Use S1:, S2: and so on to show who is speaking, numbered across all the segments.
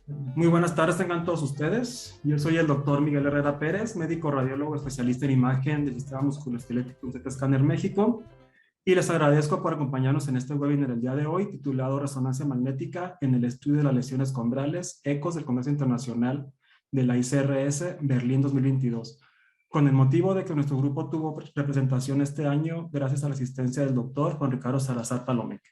S1: Muy buenas tardes, tengan todos ustedes. Yo soy el doctor Miguel Herrera Pérez, médico radiólogo especialista en imagen del Sistema Musculoesquelético CT Scanner México, y les agradezco por acompañarnos en este webinar el día de hoy, titulado Resonancia Magnética en el estudio de las lesiones condrales, ecos del Congreso Internacional de la ICRS Berlín 2022, con el motivo de que nuestro grupo tuvo representación este año gracias a la asistencia del doctor Juan Ricardo Salazar Palomec.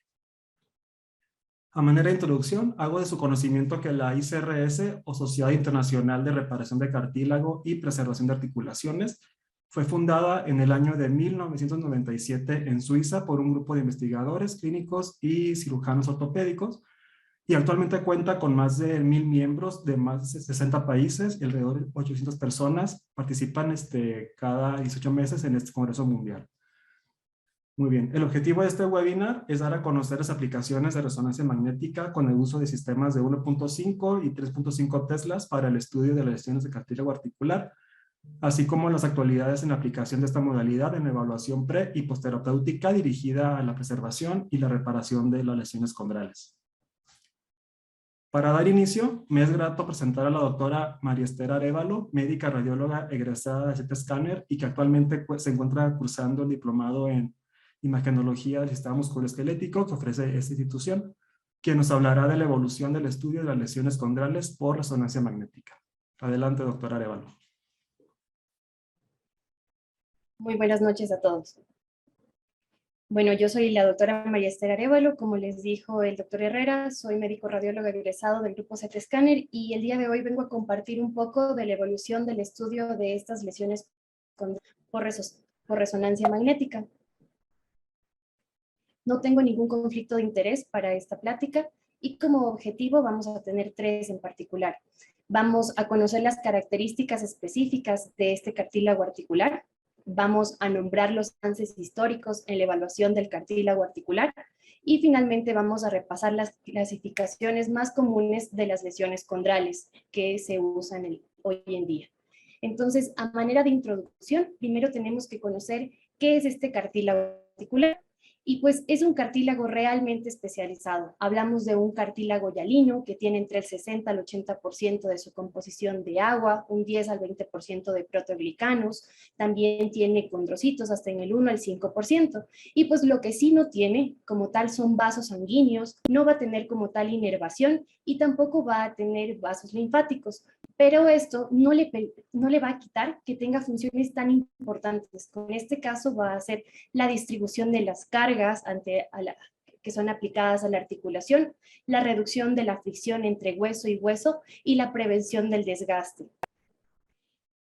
S1: A manera de introducción, hago de su conocimiento que la ICRS, o Sociedad Internacional de Reparación de Cartílago y Preservación de Articulaciones, fue fundada en el año de 1997 en Suiza por un grupo de investigadores clínicos y cirujanos ortopédicos, y actualmente cuenta con más de 1,000 miembros de más de 60 países y alrededor de 800 personas participan cada 18 meses en este Congreso Mundial. Muy bien, el objetivo de este webinar es dar a conocer las aplicaciones de resonancia magnética con el uso de sistemas de 1.5 y 3.5 teslas para el estudio de las lesiones de cartílago articular, así como las actualidades en la aplicación de esta modalidad en evaluación pre- y posterapéutica dirigida a la preservación y la reparación de las lesiones condrales. Para dar inicio, me es grato presentar a la doctora María Esther Arévalo, médica radióloga egresada de CT Scanner y que actualmente se encuentra cursando el diplomado en imagenología del sistema musculoesquelético que ofrece esta institución, quien nos hablará de la evolución del estudio de las lesiones condrales por resonancia magnética. Adelante, doctora Arévalo.
S2: Muy buenas noches a todos. Bueno, yo soy la doctora María Esther Arévalo, como les dijo el doctor Herrera, soy médico radiólogo egresado del grupo CT Scanner y el día de hoy vengo a compartir un poco de la evolución del estudio de estas lesiones por resonancia magnética. No tengo ningún conflicto de interés para esta plática y como objetivo vamos a tener tres en particular. Vamos a conocer las características específicas de este cartílago articular, vamos a nombrar los avances históricos en la evaluación del cartílago articular y finalmente vamos a repasar las clasificaciones más comunes de las lesiones condrales que se usan hoy en día. Entonces, a manera de introducción, primero tenemos que conocer qué es este cartílago articular. Y pues es un cartílago realmente especializado. Hablamos de un cartílago hialino que tiene entre el 60 al 80% de su composición de agua, un 10 al 20% de proteoglicanos, también tiene condrocitos hasta en el 1 al 5%. Y pues lo que sí no tiene como tal son vasos sanguíneos, no va a tener como tal inervación y tampoco va a tener vasos linfáticos. Pero esto no le va a quitar que tenga funciones tan importantes. En este caso va a ser la distribución de las cargas que son aplicadas a la articulación, la reducción de la fricción entre hueso y hueso y la prevención del desgaste.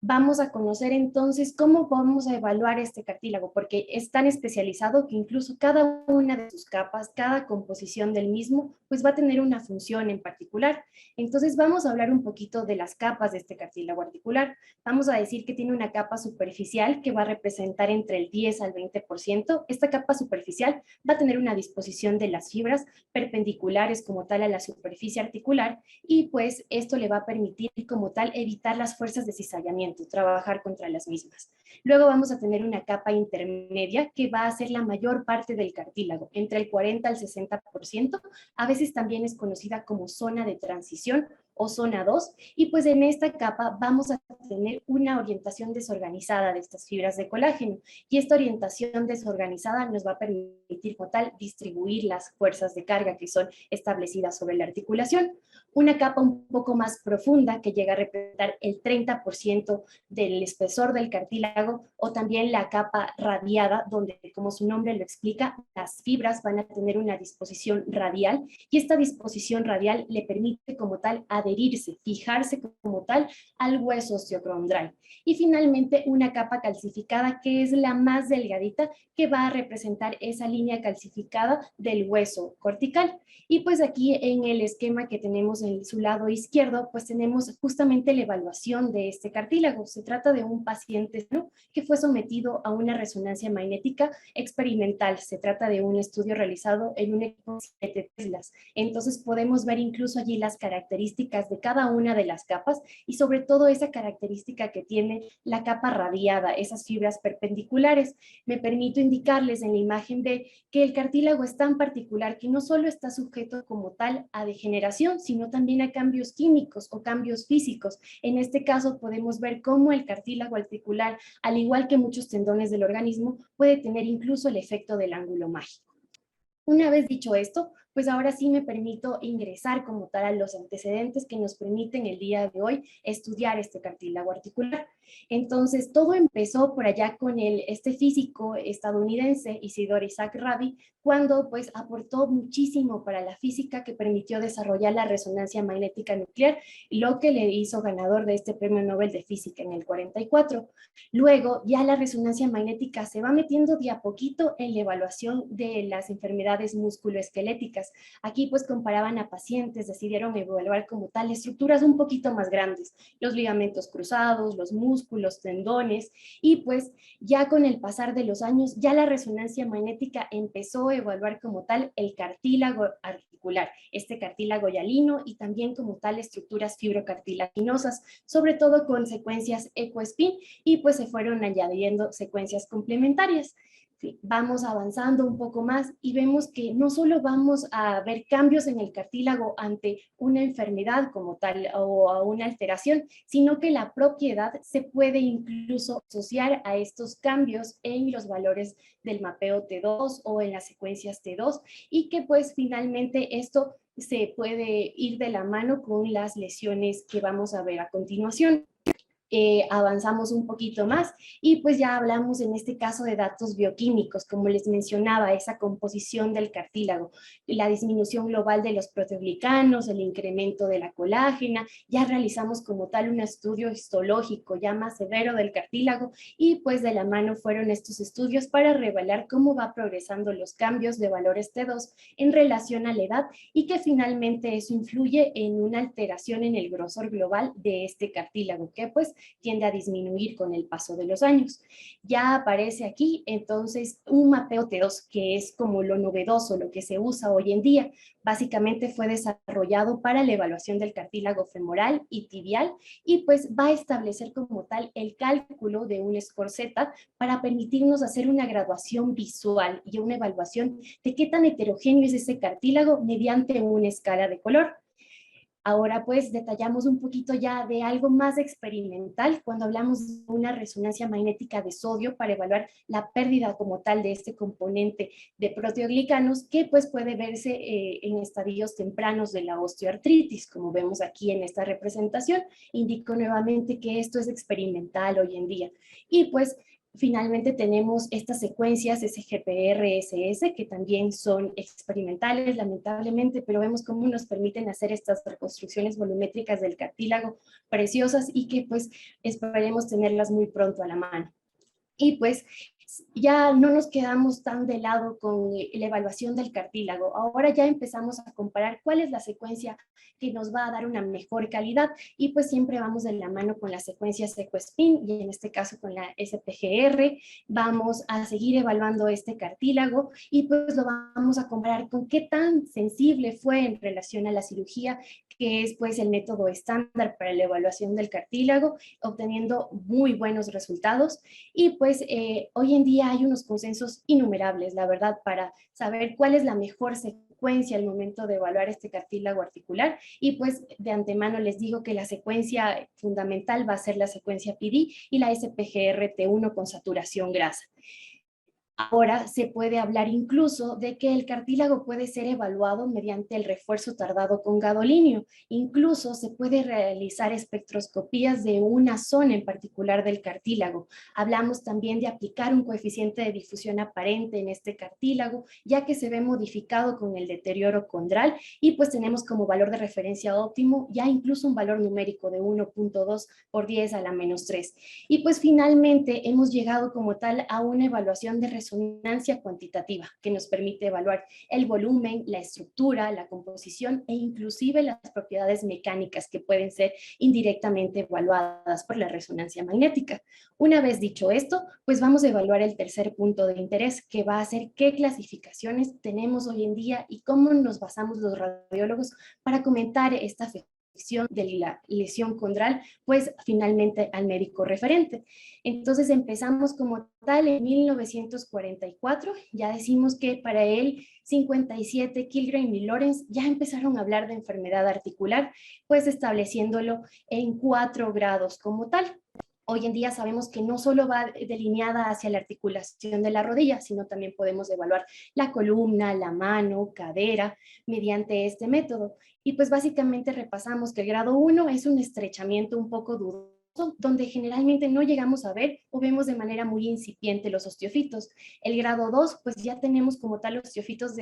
S2: Vamos a conocer entonces cómo vamos a evaluar este cartílago, porque es tan especializado que incluso cada una de sus capas, cada composición del mismo, pues va a tener una función en particular. Entonces vamos a hablar un poquito de las capas de este cartílago articular. Vamos a decir que tiene una capa superficial que va a representar entre el 10 al 20%. Esta capa superficial va a tener una disposición de las fibras perpendiculares como tal a la superficie articular y pues esto le va a permitir como tal evitar las fuerzas de cizallamiento, trabajar contra las mismas. Luego vamos a tener una capa intermedia que va a ser la mayor parte del cartílago, entre el 40 al 60%, a veces también es conocida como zona de transición o zona 2, y pues en esta capa vamos a tener una orientación desorganizada de estas fibras de colágeno, y esta orientación desorganizada nos va a permitir como tal distribuir las fuerzas de carga que son establecidas sobre la articulación. Una capa un poco más profunda que llega a representar el 30% del espesor del cartílago, o también la capa radiada, donde como su nombre lo explica, las fibras van a tener una disposición radial y esta disposición radial le permite como tal adherirse, fijarse como tal al hueso osteocondral. Y finalmente una capa calcificada que es la más delgadita, que va a representar esa línea calcificada del hueso cortical. Y pues aquí en el esquema que tenemos en su lado izquierdo, pues tenemos justamente la evaluación de este cartílago. Se trata de un paciente, ¿no?, que fue sometido a una resonancia magnética experimental. Se trata de un estudio realizado en un equipo de 7 Teslas. Entonces podemos ver incluso allí las características de cada una de las capas y sobre todo esa característica que tiene la capa radiada, esas fibras perpendiculares. Me permito indicarles en la imagen B que el cartílago es tan particular que no solo está sujeto como tal a degeneración, sino también a cambios químicos o cambios físicos. En este caso podemos ver cómo el cartílago articular, al igual que muchos tendones del organismo, puede tener incluso el efecto del ángulo mágico. Una vez dicho esto, pues ahora sí me permito ingresar como tal a los antecedentes que nos permiten el día de hoy estudiar este cartílago articular. Entonces, todo empezó por allá con este físico estadounidense, Isidore Isaac Rabi, cuando pues aportó muchísimo para la física que permitió desarrollar la resonancia magnética nuclear, lo que le hizo ganador de este premio Nobel de Física en el 44. Luego, ya la resonancia magnética se va metiendo de a poquito en la evaluación de las enfermedades musculoesqueléticas. Aquí pues comparaban a pacientes, decidieron evaluar como tal estructuras un poquito más grandes, los ligamentos cruzados, los músculos, tendones, y pues ya con el pasar de los años, ya la resonancia magnética empezó a evaluar como tal el cartílago articular, este cartílago hialino y también como tal estructuras fibrocartilaginosas, sobre todo con secuencias ecospin, y pues se fueron añadiendo secuencias complementarias. Vamos avanzando un poco más y vemos que no solo vamos a ver cambios en el cartílago ante una enfermedad como tal o a una alteración, sino que la propiedad se puede incluso asociar a estos cambios en los valores del mapeo T2 o en las secuencias T2 y que pues finalmente esto se puede ir de la mano con las lesiones que vamos a ver a continuación. Avanzamos un poquito más y pues ya hablamos en este caso de datos bioquímicos, como les mencionaba, esa composición del cartílago, la disminución global de los proteoglicanos, el incremento de la colágena, ya realizamos como tal un estudio histológico ya más severo del cartílago y pues de la mano fueron estos estudios para revelar cómo va progresando los cambios de valores T2 en relación a la edad y que finalmente eso influye en una alteración en el grosor global de este cartílago, que pues tiende a disminuir con el paso de los años. Ya aparece aquí entonces un mapeo T2, que es como lo novedoso, lo que se usa hoy en día. Básicamente fue desarrollado para la evaluación del cartílago femoral y tibial y pues va a establecer como tal el cálculo de un score Z para permitirnos hacer una graduación visual y una evaluación de qué tan heterogéneo es ese cartílago mediante una escala de color. Ahora pues detallamos un poquito ya de algo más experimental cuando hablamos de una resonancia magnética de sodio para evaluar la pérdida como tal de este componente de proteoglicanos que pues puede verse en estadios tempranos de la osteoartritis, como vemos aquí en esta representación. Indico nuevamente que esto es experimental hoy en día. Y pues finalmente tenemos estas secuencias SGPR-SS que también son experimentales, lamentablemente, pero vemos cómo nos permiten hacer estas reconstrucciones volumétricas del cartílago preciosas y que pues esperemos tenerlas muy pronto a la mano. Y pues ya no nos quedamos tan de lado con la evaluación del cartílago. Ahora ya empezamos a comparar cuál es la secuencia que nos va a dar una mejor calidad y pues siempre vamos de la mano con las secuencias EcoSpin y en este caso con la SPGR. Vamos a seguir evaluando este cartílago y pues lo vamos a comparar con qué tan sensible fue en relación a la cirugía, que es pues el método estándar para la evaluación del cartílago, obteniendo muy buenos resultados. Y pues hoy en día hay unos consensos innumerables, la verdad, para saber cuál es la mejor secuencia al momento de evaluar este cartílago articular. Y pues de antemano les digo que la secuencia fundamental va a ser la secuencia PD y la SPGR-T1 con saturación grasa. Ahora se puede hablar incluso de que el cartílago puede ser evaluado mediante el refuerzo tardado con gadolinio. Incluso se puede realizar espectroscopías de una zona en particular del cartílago. Hablamos también de aplicar un coeficiente de difusión aparente en este cartílago, ya que se ve modificado con el deterioro condral y pues tenemos como valor de referencia óptimo ya incluso un valor numérico de 1.2 por 10 a la menos 3. Y pues finalmente hemos llegado como tal a una evaluación de resonancia cuantitativa que nos permite evaluar el volumen, la estructura, la composición e inclusive las propiedades mecánicas que pueden ser indirectamente evaluadas por la resonancia magnética. Una vez dicho esto, pues vamos a evaluar el tercer punto de interés, que va a ser qué clasificaciones tenemos hoy en día y cómo nos basamos los radiólogos para comentar esta afección de la lesión condral, pues finalmente al médico referente. Entonces empezamos como tal en 1944, ya decimos que para él 57, Kilgrave y Lawrence ya empezaron a hablar de enfermedad articular, pues estableciéndolo en 4 grados como tal. Hoy en día sabemos que no solo va delineada hacia la articulación de la rodilla, sino también podemos evaluar la columna, la mano, cadera, mediante este método. Y pues básicamente repasamos que el grado 1 es un estrechamiento un poco dudoso, donde generalmente no llegamos a ver o vemos de manera muy incipiente los osteofitos. El grado 2, pues ya tenemos como tal los osteofitos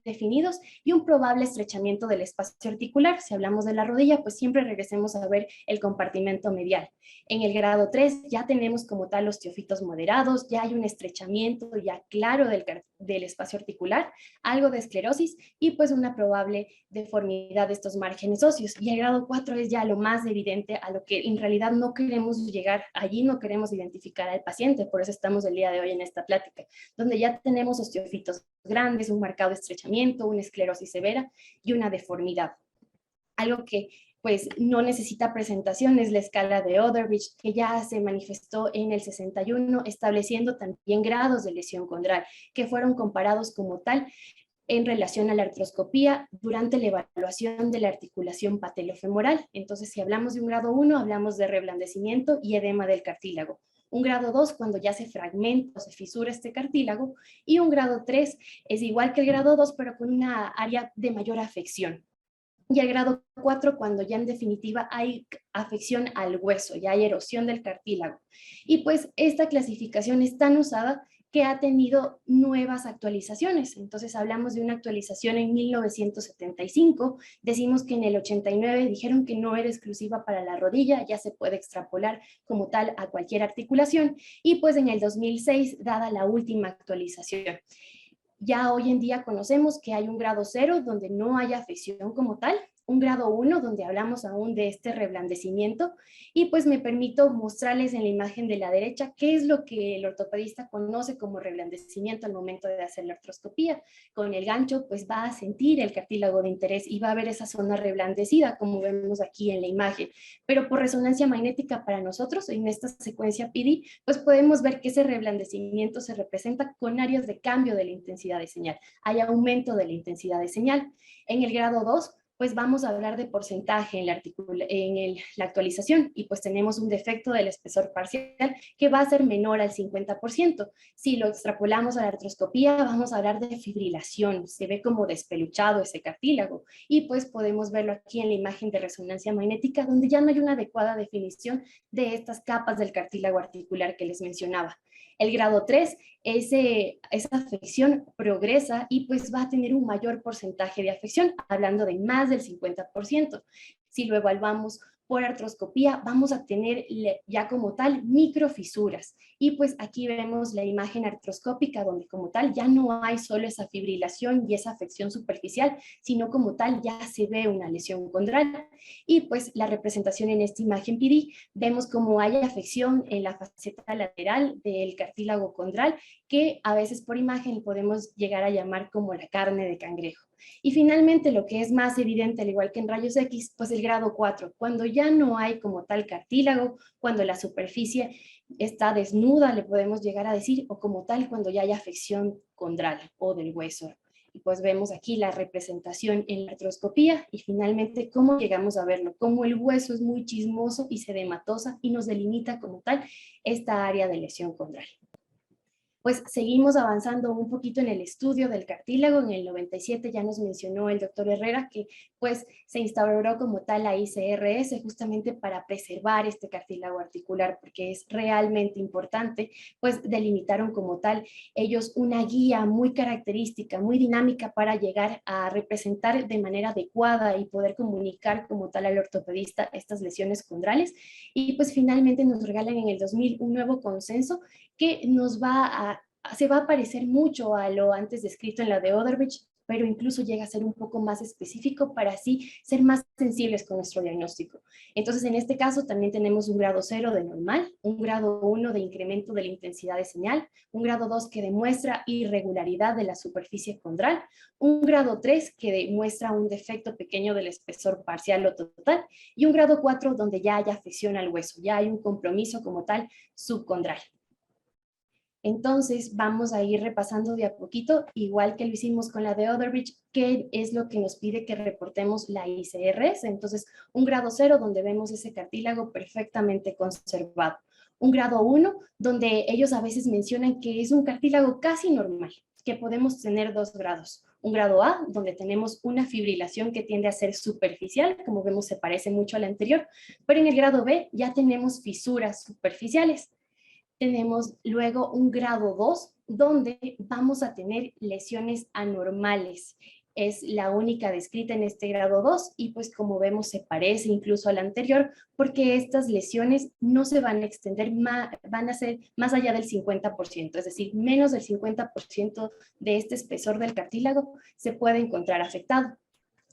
S2: definidos y un probable estrechamiento del espacio articular. Si hablamos de la rodilla, pues siempre regresemos a ver el compartimento medial. En el grado 3 ya tenemos como tal los osteofitos moderados, ya hay un estrechamiento ya claro del espacio articular, algo de esclerosis y pues una probable deformidad de estos márgenes óseos. Y el grado 4 es ya lo más evidente, a lo que en realidad no queremos llegar, allí no queremos identificar al paciente, por eso estamos el día de hoy en esta plática, donde ya tenemos osteofitos grandes, un marcado estrechamiento, una esclerosis severa y una deformidad. Algo que pues no necesita presentación es la escala de Oderbridge, que ya se manifestó en el 61, estableciendo también grados de lesión condral, que fueron comparados como tal en relación a la artroscopía durante la evaluación de la articulación patelofemoral. Entonces, si hablamos de un grado 1, hablamos de reblandecimiento y edema del cartílago. Un grado 2, cuando ya se fragmenta o se fisura este cartílago. Y un grado 3 es igual que el grado 2, pero con una área de mayor afección. Y el grado 4, cuando ya en definitiva hay afección al hueso, ya hay erosión del cartílago. Y pues esta clasificación es tan usada que ha tenido nuevas actualizaciones. Entonces hablamos de una actualización en 1975, decimos que en el 89 dijeron que no era exclusiva para la rodilla, ya se puede extrapolar como tal a cualquier articulación, y pues en el 2006, dada la última actualización. Ya hoy en día conocemos que hay un grado 0 donde no hay afección como tal, un grado 1 donde hablamos aún de este reblandecimiento, y pues me permito mostrarles en la imagen de la derecha qué es lo que el ortopedista conoce como reblandecimiento al momento de hacer la artroscopía. Con el gancho pues va a sentir el cartílago de interés y va a ver esa zona reblandecida como vemos aquí en la imagen, pero por resonancia magnética para nosotros en esta secuencia PD pues podemos ver que ese reblandecimiento se representa con áreas de cambio de la intensidad de señal, hay aumento de la intensidad de señal. En el grado 2 pues vamos a hablar de porcentaje en la actualización y pues tenemos un defecto del espesor parcial que va a ser menor al 50%. Si lo extrapolamos a la artroscopía, vamos a hablar de fibrilación, se ve como despeluchado ese cartílago y pues podemos verlo aquí en la imagen de resonancia magnética donde ya no hay una adecuada definición de estas capas del cartílago articular que les mencionaba. El grado 3, esa afección progresa y pues va a tener un mayor porcentaje de afección, hablando de más del 50%. Si lo evaluamos por artroscopía, vamos a tener ya como tal microfisuras. Y pues aquí vemos la imagen artroscópica donde como tal ya no hay solo esa fibrilación y esa afección superficial, sino como tal ya se ve una lesión condral. Y pues la representación en esta imagen PD, vemos como hay afección en la faceta lateral del cartílago condral, que a veces por imagen podemos llegar a llamar como la carne de cangrejo. Y finalmente lo que es más evidente, al igual que en rayos X, pues el grado 4, cuando ya no hay como tal cartílago, cuando la superficie está desnuda, le podemos llegar a decir, o como tal cuando ya hay afección condral o del hueso. Y pues vemos aquí la representación en la artroscopía y finalmente cómo llegamos a verlo, cómo el hueso es muy chismoso y sedematosa y nos delimita como tal esta área de lesión condral. Pues seguimos avanzando un poquito en el estudio del cartílago. En el 97 ya nos mencionó el doctor Herrera que pues se instauró como tal la ICRS justamente para preservar este cartílago articular porque es realmente importante. Pues delimitaron como tal ellos una guía muy característica, muy dinámica para llegar a representar de manera adecuada y poder comunicar como tal al ortopedista estas lesiones condrales. Y pues finalmente nos regalan en el 2000 un nuevo consenso que nos va a se va a parecer mucho a lo antes descrito en la de Oderbridge, pero incluso llega a ser un poco más específico para así ser más sensibles con nuestro diagnóstico. Entonces, en este caso también tenemos un grado 0 de normal, un grado 1 de incremento de la intensidad de señal, un grado 2 que demuestra irregularidad de la superficie condral, un grado 3 que demuestra un defecto pequeño del espesor parcial o total, y un grado 4 donde ya haya afección al hueso, ya hay un compromiso como tal subcondral. Entonces, vamos a ir repasando de a poquito, igual que lo hicimos con la de Oderbridge, qué es lo que nos pide que reportemos la ICRS. Entonces, un grado 0, donde vemos ese cartílago perfectamente conservado. Un grado 1, donde ellos a veces mencionan que es un cartílago casi normal, que podemos tener 2 grados. Un grado A, donde tenemos una fibrilación que tiende a ser superficial, como vemos se parece mucho al anterior, pero en el grado B ya tenemos fisuras superficiales. Tenemos luego un grado 2, donde vamos a tener lesiones anormales. Es la única descrita en este grado 2 y pues como vemos se parece incluso al anterior porque estas lesiones no se van a extender, van a ser más allá del 50%, es decir, menos del 50% de este espesor del cartílago se puede encontrar afectado.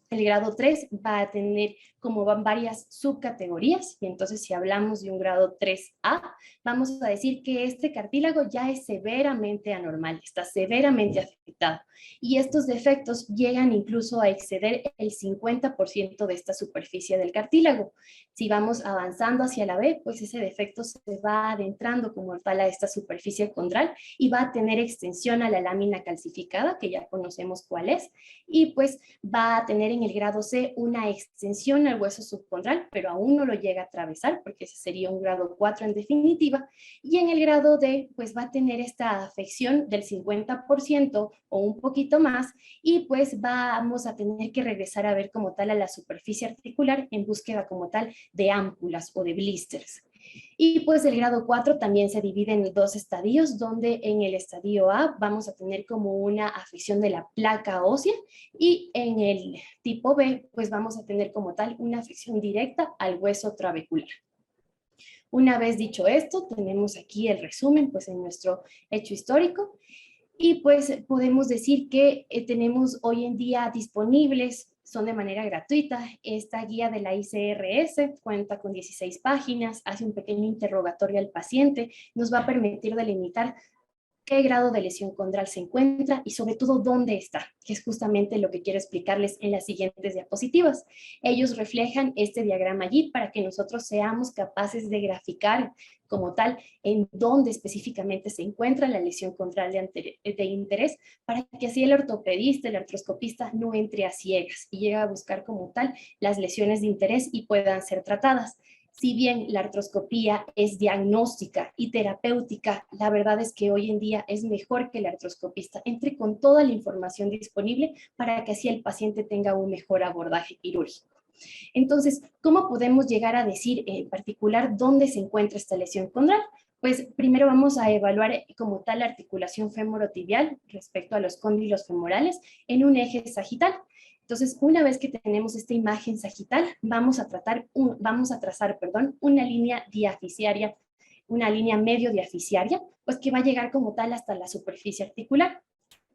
S2: El grado 3 va a tener como van varias subcategorías y entonces si hablamos de un grado 3A, vamos a decir que este cartílago ya es severamente anormal, está severamente afectado y estos defectos llegan incluso a exceder el 50% de esta superficie del cartílago. Si vamos avanzando hacia la B, pues ese defecto se va adentrando como tal a esta superficie condral y va a tener extensión a la lámina calcificada, que ya conocemos cuál es, y pues va a tener en el grado C una extensión al hueso subcondral, pero aún no lo llega a atravesar porque ese sería un grado 4 en definitiva. Y en el grado D, pues va a tener esta afección del 50% o un poquito más y pues vamos a tener que regresar a ver como tal a la superficie articular en búsqueda como tal de ámpulas o de blisters. Y pues el grado 4 también se divide en 2 estadios, donde en el estadio A vamos a tener como una afección de la placa ósea y en el tipo B pues vamos a tener como tal una afección directa al hueso trabecular. Una vez dicho esto, tenemos aquí el resumen pues en nuestro hecho histórico y pues podemos decir que tenemos hoy en día disponibles, son de manera gratuita, esta guía de la ICRS cuenta con 16 páginas, hace un pequeño interrogatorio al paciente, nos va a permitir delimitar qué grado de lesión condral se encuentra y sobre todo dónde está, que es justamente lo que quiero explicarles en las siguientes diapositivas. Ellos reflejan este diagrama allí para que nosotros seamos capaces de graficar como tal en dónde específicamente se encuentra la lesión condral de interés para que así el ortopedista, el artroscopista no entre a ciegas y llegue a buscar como tal las lesiones de interés y puedan ser tratadas. Si bien la artroscopía es diagnóstica y terapéutica, la verdad es que hoy en día es mejor que el artroscopista entre con toda la información disponible para que así el paciente tenga un mejor abordaje quirúrgico. Entonces, ¿cómo podemos llegar a decir en particular dónde se encuentra esta lesión condral? Pues primero vamos a evaluar como tal la articulación femorotibial respecto a los cóndilos femorales en un eje sagital. Entonces, una vez que tenemos esta imagen sagital, vamos a trazar una línea diaficiaria, una línea medio diaficiaria, pues que va a llegar como tal hasta la superficie articular.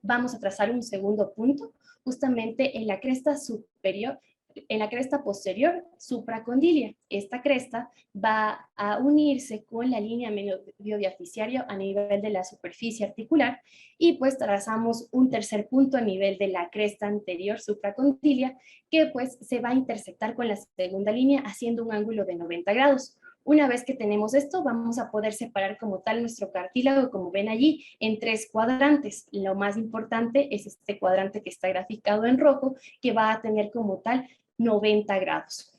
S2: Vamos a trazar un segundo punto, justamente en la cresta superior, en la cresta posterior supracondilia. Esta cresta va a unirse con la línea medio diaficiaria a nivel de la superficie articular y pues trazamos un tercer punto a nivel de la cresta anterior supracondilia que pues se va a intersectar con la segunda línea haciendo un ángulo de 90 grados. Una vez que tenemos esto, vamos a poder separar como tal nuestro cartílago, como ven allí, en 3 cuadrantes. Lo más importante es este cuadrante que está graficado en rojo, que va a tener como tal 90 grados.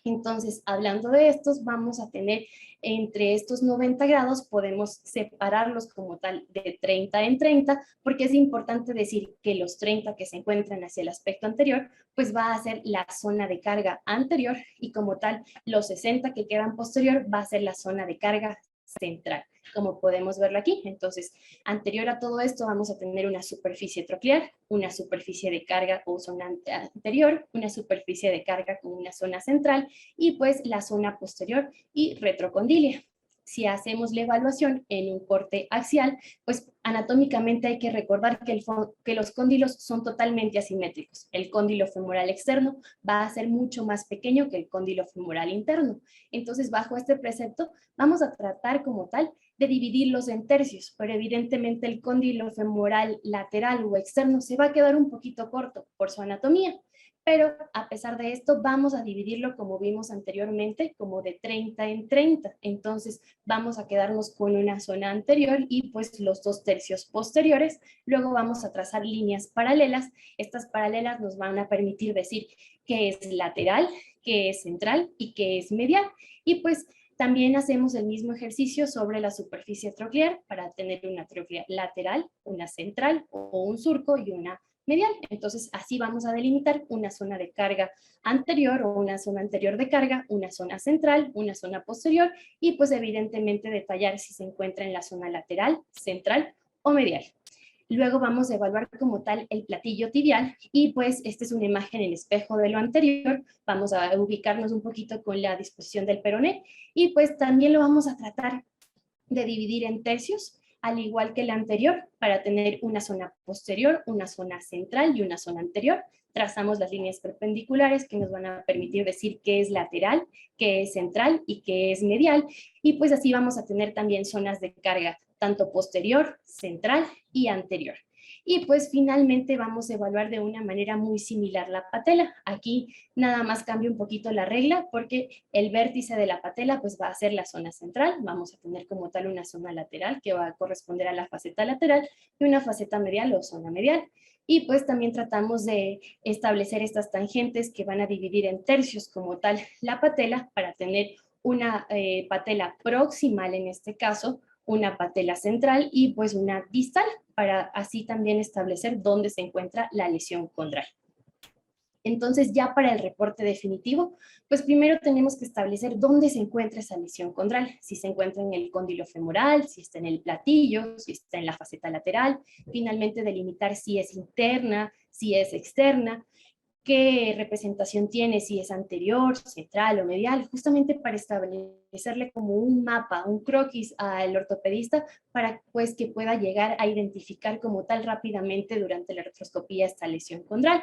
S2: Entonces, hablando de estos, vamos a tener entre estos 90 grados, podemos separarlos como tal de 30 en 30, porque es importante decir que los 30 que se encuentran hacia el aspecto anterior, pues va a ser la zona de carga anterior y como tal, los 60 que quedan posterior va a ser la zona de carga central, como podemos verlo aquí. Entonces, anterior a todo esto vamos a tener una superficie troclear, una superficie de carga o zona anterior, una superficie de carga con una zona central y pues la zona posterior y retrocondilia. Si hacemos la evaluación en un corte axial, pues anatómicamente hay que recordar que los cóndilos son totalmente asimétricos. El cóndilo femoral externo va a ser mucho más pequeño que el cóndilo femoral interno. Entonces, bajo este precepto, vamos a tratar como tal de dividirlos en tercios, pero evidentemente el cóndilo femoral lateral o externo se va a quedar un poquito corto por su anatomía. Pero a pesar de esto, vamos a dividirlo como vimos anteriormente, como de 30 en 30. Entonces, vamos a quedarnos con una zona anterior y pues los 2 tercios posteriores. Luego vamos a trazar líneas paralelas. Estas paralelas nos van a permitir decir qué es lateral, qué es central y qué es medial. Y pues también hacemos el mismo ejercicio sobre la superficie troclear para tener una troclear lateral, una central o un surco y una medial. Entonces, así vamos a delimitar una zona de carga anterior o una zona anterior de carga, una zona central, una zona posterior y pues evidentemente detallar si se encuentra en la zona lateral, central o medial. Luego vamos a evaluar como tal el platillo tibial y pues esta es una imagen en espejo de lo anterior. Vamos a ubicarnos un poquito con la disposición del peroné y pues también lo vamos a tratar de dividir en tercios, al igual que el anterior, para tener una zona posterior, una zona central y una zona anterior. Trazamos las líneas perpendiculares que nos van a permitir decir qué es lateral, qué es central y qué es medial. Y pues así vamos a tener también zonas de carga, tanto posterior, central y anterior. Y pues finalmente vamos a evaluar de una manera muy similar la patela. Aquí nada más cambia un poquito la regla porque el vértice de la patela pues va a ser la zona central. Vamos a tener como tal una zona lateral que va a corresponder a la faceta lateral y una faceta medial o zona medial. Y pues también tratamos de establecer estas tangentes que van a dividir en tercios como tal la patela para tener una patela proximal en este caso, una patela central y pues una distal para así también establecer dónde se encuentra la lesión condral. Entonces, ya para el reporte definitivo, pues primero tenemos que establecer dónde se encuentra esa lesión condral, si se encuentra en el cóndilo femoral, si está en el platillo, si está en la faceta lateral, finalmente delimitar si es interna, si es externa, qué representación tiene, si es anterior, central o medial, justamente para establecerle como un mapa, un croquis al ortopedista para pues que pueda llegar a identificar como tal rápidamente durante la artroscopía esta lesión condral.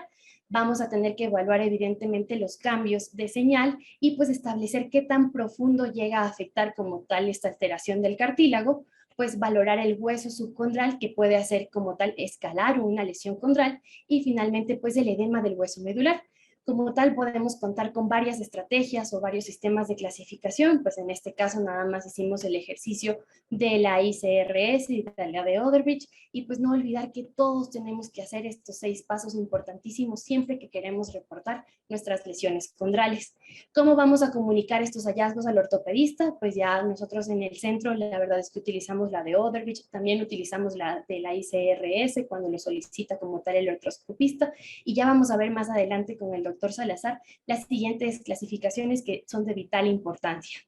S2: Vamos a tener que evaluar evidentemente los cambios de señal y pues establecer qué tan profundo llega a afectar como tal esta alteración del cartílago, pues valorar el hueso subcondral que puede hacer como tal escalar una lesión condral y finalmente pues el edema del hueso medular. Como tal podemos contar con varias estrategias o varios sistemas de clasificación, pues en este caso nada más hicimos el ejercicio de la ICRS y de la de Oderbridge y pues no olvidar que todos tenemos que hacer estos 6 pasos importantísimos siempre que queremos reportar nuestras lesiones condrales. ¿Cómo vamos a comunicar estos hallazgos al ortopedista? Pues ya nosotros en el centro la verdad es que utilizamos la de Oderbridge, también utilizamos la de la ICRS cuando lo solicita como tal el artroscopista y ya vamos a ver más adelante con el doctor Salazar las siguientes clasificaciones que son de vital importancia.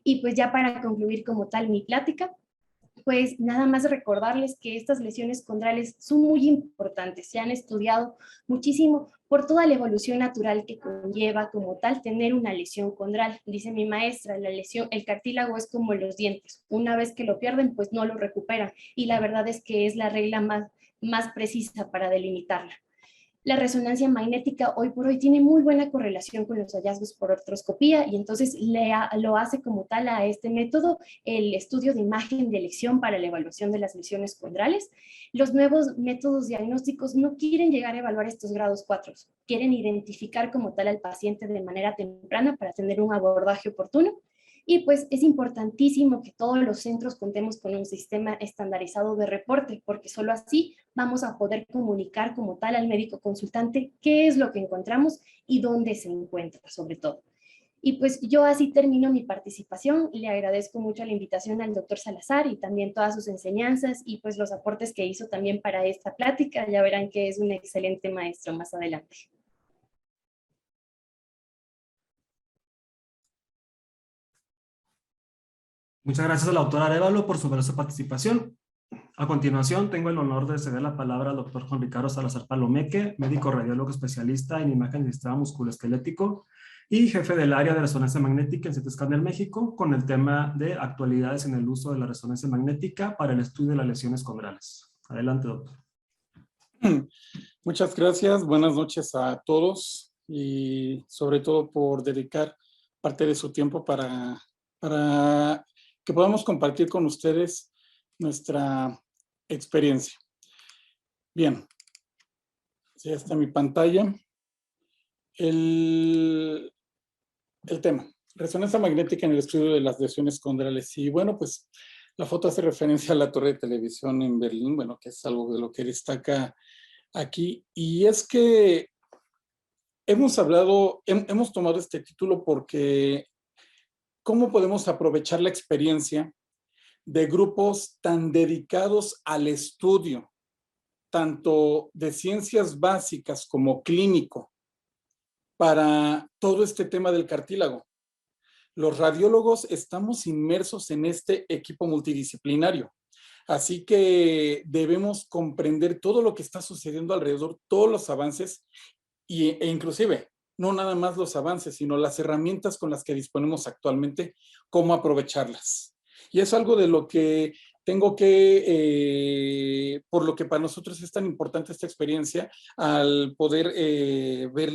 S2: Y pues ya para concluir como tal mi plática, pues nada más recordarles que estas lesiones condrales son muy importantes, se han estudiado muchísimo por toda la evolución natural que conlleva como tal tener una lesión condral. Dice mi maestra, la lesión, el cartílago es como los dientes, una vez que lo pierden pues no lo recuperan y la verdad es que es la regla más precisa para delimitarla. La resonancia magnética hoy por hoy tiene muy buena correlación con los hallazgos por artroscopía y entonces lo hace como tal a este método el estudio de imagen de elección para la evaluación de las lesiones condrales. Los nuevos métodos diagnósticos no quieren llegar a evaluar estos grados 4, quieren identificar como tal al paciente de manera temprana para tener un abordaje oportuno. Y pues es importantísimo que todos los centros contemos con un sistema estandarizado de reporte, porque solo así vamos a poder comunicar como tal al médico consultante qué es lo que encontramos y dónde se encuentra sobre todo. Y pues yo así termino mi participación. Le agradezco mucho la invitación al doctor Salazar y también todas sus enseñanzas y pues los aportes que hizo también para esta plática. Ya verán que es un excelente maestro más adelante.
S1: Muchas gracias a la doctora Arévalo por su valiosa participación. A continuación, tengo el honor de ceder la palabra al doctor Juan Ricardo Salazar Palomeque, médico radiólogo especialista en imagen del sistema musculoesquelético y jefe del área de resonancia magnética en CT Scanner México, con el tema de actualidades en el uso de la resonancia magnética para el estudio de las lesiones condrales. Adelante, doctor.
S3: Muchas gracias, buenas noches a todos y sobre todo por dedicar parte de su tiempo para que podamos compartir con ustedes nuestra experiencia. Bien, ya está mi pantalla. El tema, resonancia magnética en el estudio de las lesiones condrales. Y bueno, pues la foto hace referencia a la torre de televisión en Berlín, bueno, que es algo de lo que destaca aquí. Y es que hemos tomado este título porque ¿cómo podemos aprovechar la experiencia de grupos tan dedicados al estudio, tanto de ciencias básicas como clínico, para todo este tema del cartílago? Los radiólogos estamos inmersos en este equipo multidisciplinario, así que debemos comprender todo lo que está sucediendo alrededor, todos los avances e inclusive no nada más los avances, sino las herramientas con las que disponemos actualmente, cómo aprovecharlas. Y es algo de lo que por lo que para nosotros es tan importante esta experiencia, al poder ver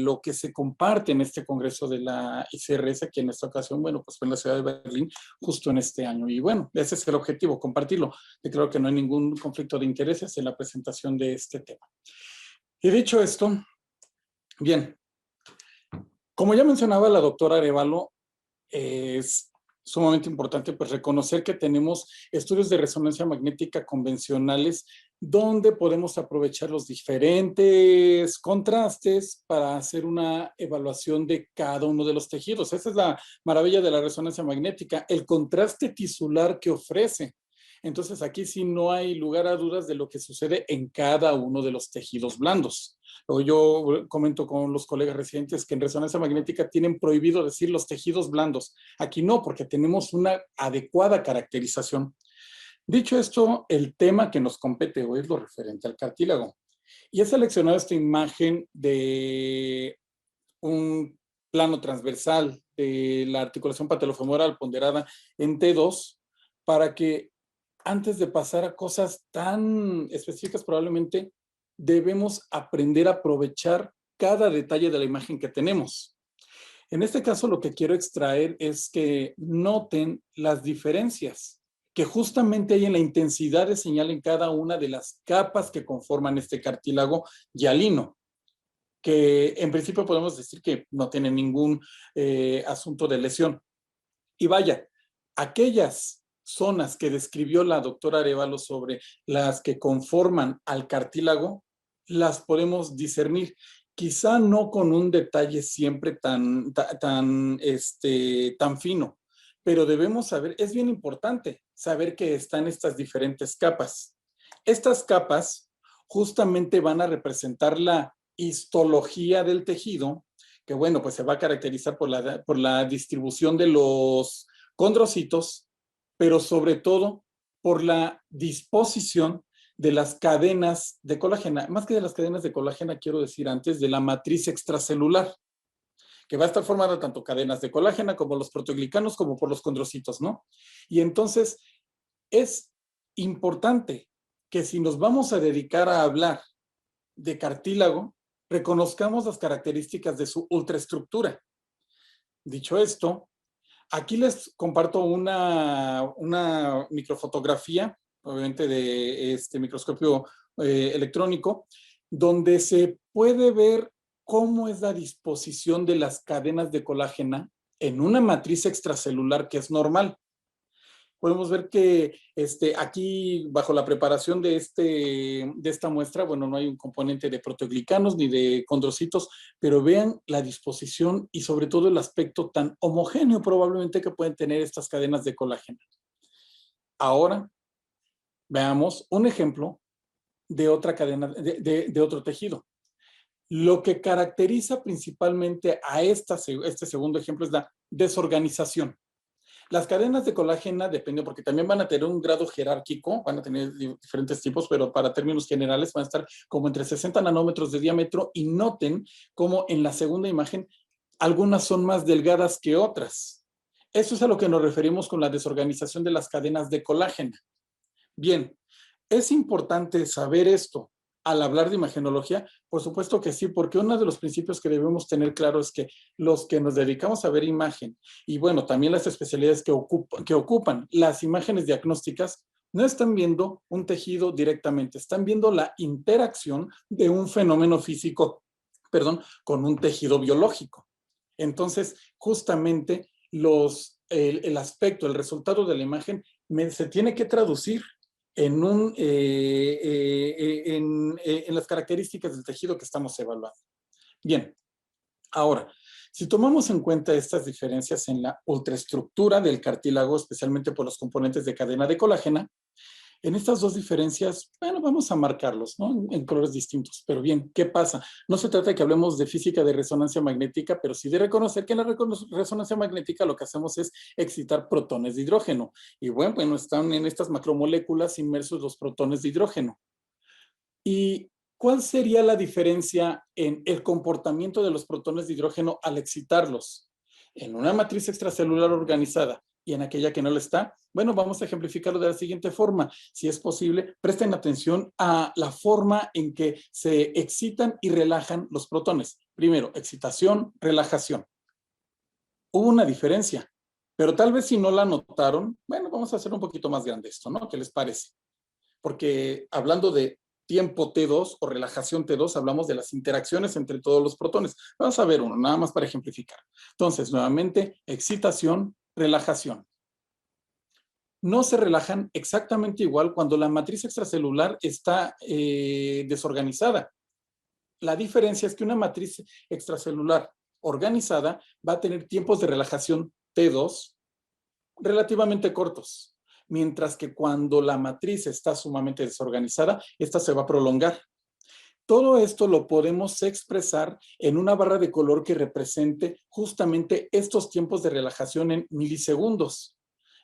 S3: lo que se comparte en este congreso de la ICRS, que en esta ocasión, bueno, pues fue en la ciudad de Berlín, justo en este año. Y bueno, ese es el objetivo, compartirlo. Y creo que no hay ningún conflicto de intereses en la presentación de este tema. Y dicho esto, bien, como ya mencionaba la doctora Arévalo, es sumamente importante pues reconocer que tenemos estudios de resonancia magnética convencionales donde podemos aprovechar los diferentes contrastes para hacer una evaluación de cada uno de los tejidos. Esa es la maravilla de la resonancia magnética, el contraste tisular que ofrece. Entonces aquí sí no hay lugar a dudas de lo que sucede en cada uno de los tejidos blandos. Yo comento con los colegas residentes que en resonancia magnética tienen prohibido decir los tejidos blandos. Aquí no, porque tenemos una adecuada caracterización. Dicho esto, el tema que nos compete hoy es lo referente al cartílago. Y he seleccionado esta imagen de un plano transversal de la articulación patellofemoral ponderada en T2 para que antes de pasar a cosas tan específicas, probablemente debemos aprender a aprovechar cada detalle de la imagen que tenemos. En este caso, lo que quiero extraer es que noten las diferencias que justamente hay en la intensidad de señal en cada una de las capas que conforman este cartílago hialino, que en principio podemos decir que no tiene ningún asunto de lesión. Y vaya, aquellas zonas que describió la doctora Arévalo sobre las que conforman al cartílago, las podemos discernir. Quizá no con un detalle siempre tan fino, pero debemos saber, es bien importante saber que están estas diferentes capas. Estas capas justamente van a representar la histología del tejido, que bueno, pues se va a caracterizar por la distribución de los condrocitos, pero sobre todo por la disposición de las cadenas de colágena. Más que de las cadenas de colágena, quiero decir antes, de la matriz extracelular, que va a estar formada tanto cadenas de colágena como los proteoglicanos, como por los condrocitos, ¿no? Y entonces es importante que si nos vamos a dedicar a hablar de cartílago, reconozcamos las características de su ultraestructura. Dicho esto, aquí les comparto una microfotografía, obviamente de este microscopio electrónico, donde se puede ver cómo es la disposición de las cadenas de colágena en una matriz extracelular que es normal. Podemos ver que aquí, bajo la preparación de esta muestra, bueno, no hay un componente de proteoglicanos ni de condrocitos, pero vean la disposición y sobre todo el aspecto tan homogéneo probablemente que pueden tener estas cadenas de colágeno. Ahora, veamos un ejemplo de otra cadena, de otro tejido. Lo que caracteriza principalmente a este segundo ejemplo es la desorganización. Las cadenas de colágeno dependen, porque también van a tener un grado jerárquico, van a tener diferentes tipos, pero para términos generales van a estar como entre 60 nanómetros de diámetro, y noten cómo en la segunda imagen algunas son más delgadas que otras. Eso es a lo que nos referimos con la desorganización de las cadenas de colágeno. Bien, ¿es importante saber esto al hablar de imagenología? Por supuesto que sí, porque uno de los principios que debemos tener claro es que los que nos dedicamos a ver imagen, y bueno, también las especialidades que ocupan las imágenes diagnósticas, no están viendo un tejido directamente, están viendo la interacción de un fenómeno físico, con un tejido biológico. Entonces, justamente el aspecto, el resultado de la imagen se tiene que traducir en las características del tejido que estamos evaluando. Bien, ahora, si tomamos en cuenta estas diferencias en la ultraestructura del cartílago, especialmente por los componentes de cadena de colágeno, en estas dos diferencias, bueno, vamos a marcarlos, ¿no? En colores distintos. Pero bien, ¿qué pasa? No se trata de que hablemos de física de resonancia magnética, pero sí de reconocer que en la resonancia magnética lo que hacemos es excitar protones de hidrógeno. Y bueno, están en estas macromoléculas inmersos los protones de hidrógeno. ¿Y cuál sería la diferencia en el comportamiento de los protones de hidrógeno al excitarlos? En una matriz extracelular organizada y en aquella que no lo está, bueno, vamos a ejemplificarlo de la siguiente forma. Si es posible, presten atención a la forma en que se excitan y relajan los protones. Primero, excitación, relajación. Hubo una diferencia, pero tal vez si no la notaron, bueno, vamos a hacer un poquito más grande esto, ¿no? ¿Qué les parece? Porque hablando de tiempo T2 o relajación T2, hablamos de las interacciones entre todos los protones. Vamos a ver uno, nada más para ejemplificar. Entonces, nuevamente, excitación, relajación. No se relajan exactamente igual cuando la matriz extracelular está desorganizada. La diferencia es que una matriz extracelular organizada va a tener tiempos de relajación T2 relativamente cortos, mientras que cuando la matriz está sumamente desorganizada, esta se va a prolongar. Todo esto lo podemos expresar en una barra de color que represente justamente estos tiempos de relajación en milisegundos.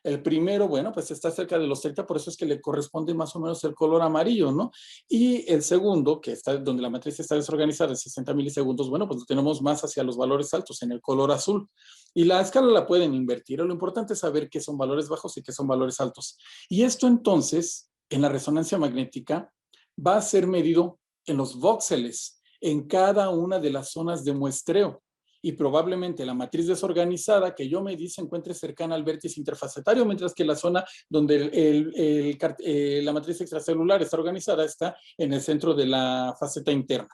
S3: El primero, bueno, pues está cerca de los 30, por eso es que le corresponde más o menos el color amarillo, ¿no? Y el segundo, que está donde la matriz está desorganizada en 60 milisegundos, bueno, pues lo tenemos más hacia los valores altos, en el color azul. Y la escala la pueden invertir. Lo importante es saber qué son valores bajos y qué son valores altos. Y esto entonces, en la resonancia magnética, va a ser medido en los voxeles, en cada una de las zonas de muestreo. Y probablemente la matriz desorganizada que yo medí se encuentre cercana al vértice interfacetario, mientras que la zona donde la matriz extracelular está organizada está en el centro de la faceta interna.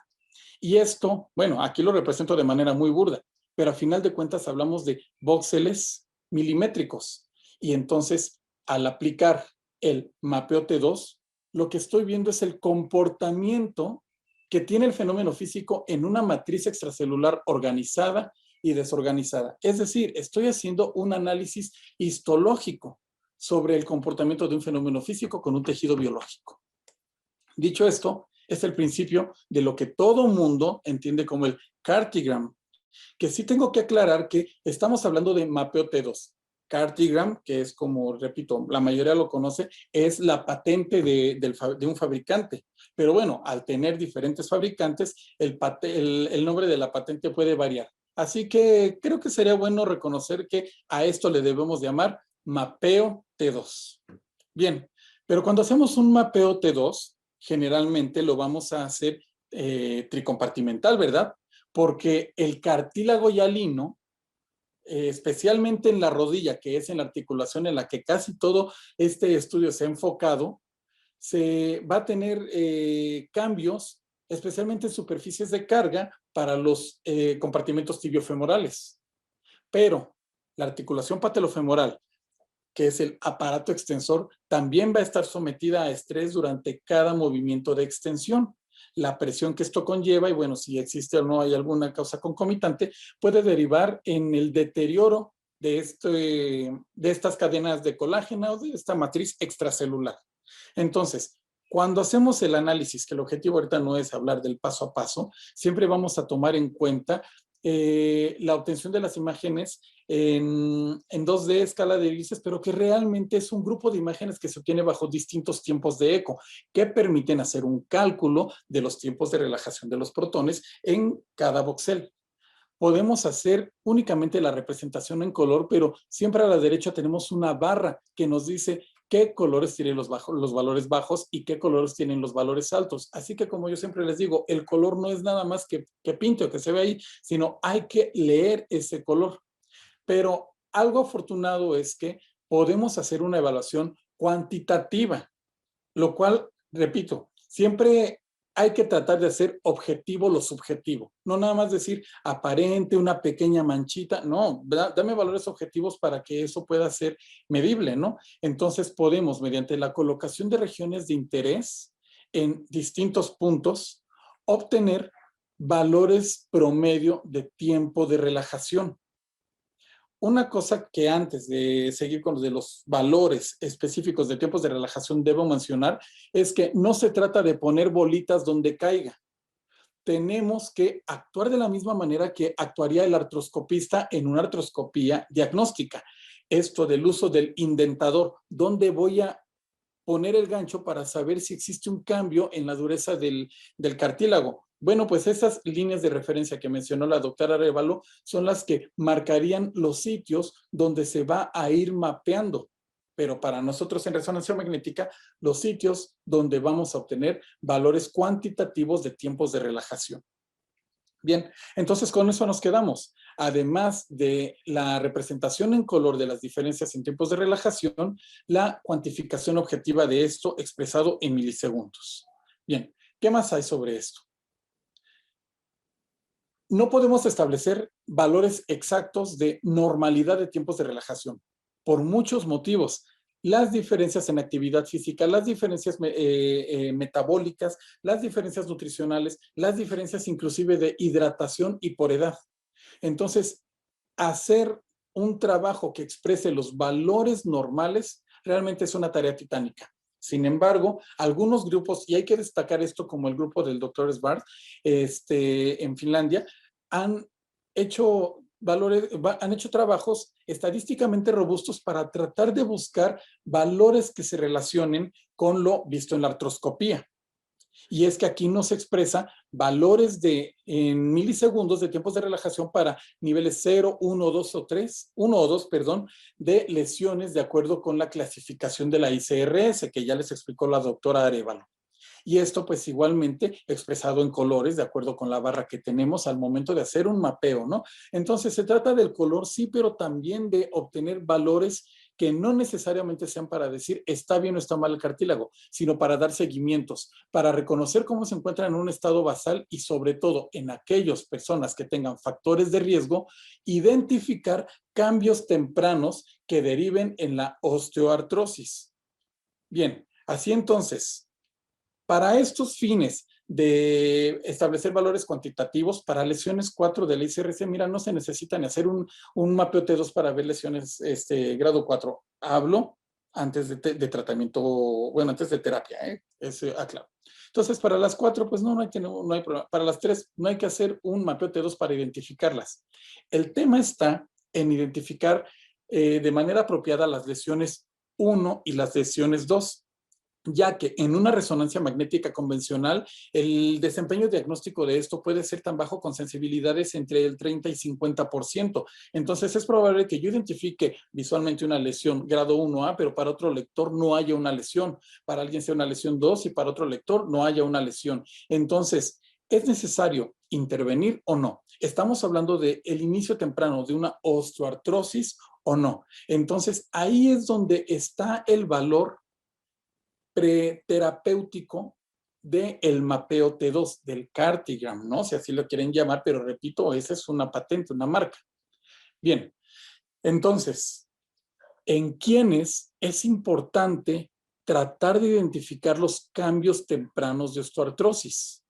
S3: Y esto, bueno, aquí lo represento de manera muy burda, pero a final de cuentas hablamos de voxeles milimétricos. Y entonces, al aplicar el mapeo T2, lo que estoy viendo es el comportamiento que tiene el fenómeno físico en una matriz extracelular organizada y desorganizada. Es decir, estoy haciendo un análisis histológico sobre el comportamiento de un fenómeno físico con un tejido biológico. Dicho esto, es el principio de lo que todo mundo entiende como el cartigram, que sí tengo que aclarar que estamos hablando de mapeo T2. Cartigram, que es como, repito, la mayoría lo conoce, es la patente de un fabricante. Pero bueno, al tener diferentes fabricantes, el nombre de la patente puede variar. Así que creo que sería bueno reconocer que a esto le debemos llamar mapeo T2. Bien, pero cuando hacemos un mapeo T2, generalmente lo vamos a hacer tricompartimental, ¿verdad? Porque el cartílago hialino, especialmente en la rodilla, que es en la articulación en la que casi todo este estudio se ha enfocado, se va a tener cambios, especialmente en superficies de carga para los compartimentos tibiofemorales. Pero la articulación patelofemoral, que es el aparato extensor, también va a estar sometida a estrés durante cada movimiento de extensión. La presión que esto conlleva, y bueno, si existe o no hay alguna causa concomitante, puede derivar en el deterioro de estas cadenas de colágeno o de esta matriz extracelular. Entonces, cuando hacemos el análisis, que el objetivo ahorita no es hablar del paso a paso, siempre vamos a tomar en cuenta la obtención de las imágenes en 2D, escala de grises, pero que realmente es un grupo de imágenes que se obtiene bajo distintos tiempos de eco, que permiten hacer un cálculo de los tiempos de relajación de los protones en cada voxel. Podemos hacer únicamente la representación en color, pero siempre a la derecha tenemos una barra que nos dice qué colores tienen los valores bajos y qué colores tienen los valores altos. Así que, como yo siempre les digo, el color no es nada más que pinte o que se ve ahí, sino hay que leer ese color. Pero algo afortunado es que podemos hacer una evaluación cuantitativa, lo cual, repito, siempre hay que tratar de hacer objetivo lo subjetivo. No nada más decir aparente, una pequeña manchita. No, dame valores objetivos para que eso pueda ser medible, ¿no? Entonces podemos, mediante la colocación de regiones de interés en distintos puntos, obtener valores promedio de tiempo de relajación. Una cosa que antes de seguir con los valores específicos de tiempos de relajación debo mencionar es que no se trata de poner bolitas donde caiga. Tenemos que actuar de la misma manera que actuaría el artroscopista en una artroscopía diagnóstica. Esto del uso del indentador, donde voy a poner el gancho para saber si existe un cambio en la dureza del cartílago. Bueno, pues esas líneas de referencia que mencionó la doctora Arévalo son las que marcarían los sitios donde se va a ir mapeando. Pero para nosotros en resonancia magnética, los sitios donde vamos a obtener valores cuantitativos de tiempos de relajación. Bien, entonces con eso nos quedamos. Además de la representación en color de las diferencias en tiempos de relajación, la cuantificación objetiva de esto expresado en milisegundos. Bien, ¿qué más hay sobre esto? No podemos establecer valores exactos de normalidad de tiempos de relajación por muchos motivos. Las diferencias en actividad física, las diferencias metabólicas, las diferencias nutricionales, las diferencias inclusive de hidratación y por edad. Entonces, hacer un trabajo que exprese los valores normales realmente es una tarea titánica. Sin embargo, algunos grupos, y hay que destacar esto como el grupo del Dr. Svart en Finlandia, han hecho trabajos estadísticamente robustos para tratar de buscar valores que se relacionen con lo visto en la artroscopía. Y es que aquí no se expresa valores en milisegundos de tiempos de relajación para niveles 0, 1, 2 o 3, 1 o 2, perdón, de lesiones de acuerdo con la clasificación de la ICRS, que ya les explicó la doctora Arévalo. Y esto pues igualmente expresado en colores de acuerdo con la barra que tenemos al momento de hacer un mapeo, ¿no? Entonces se trata del color, sí, pero también de obtener valores que no necesariamente sean para decir está bien o está mal el cartílago, sino para dar seguimientos, para reconocer cómo se encuentra en un estado basal y sobre todo en aquellas personas que tengan factores de riesgo, identificar cambios tempranos que deriven en la osteoartrosis. Bien, así entonces, para estos fines de establecer valores cuantitativos para lesiones 4 de la ICRC, mira, no se necesita ni hacer un mapeo T2 para ver lesiones grado 4. Hablo antes de tratamiento, bueno, antes de terapia, claro. Entonces, para las 4, pues no hay problema. Para las 3, no hay que hacer un mapeo T2 para identificarlas. El tema está en identificar de manera apropiada las lesiones 1 y las lesiones 2. Ya que en una resonancia magnética convencional, el desempeño diagnóstico de esto puede ser tan bajo con sensibilidades entre el 30 y 50%. Entonces, es probable que yo identifique visualmente una lesión grado 1A, pero para otro lector no haya una lesión. Para alguien sea una lesión 2 y para otro lector no haya una lesión. Entonces, ¿es necesario intervenir o no? ¿Estamos hablando del inicio temprano de una osteoartrosis o no? Entonces, ahí es donde está el valor preterapéutico del mapeo T2, del Cartigram, ¿no? Si así lo quieren llamar, pero repito, esa es una patente, una marca. Bien, entonces, ¿en quiénes es importante tratar de identificar los cambios tempranos de osteoartrosis?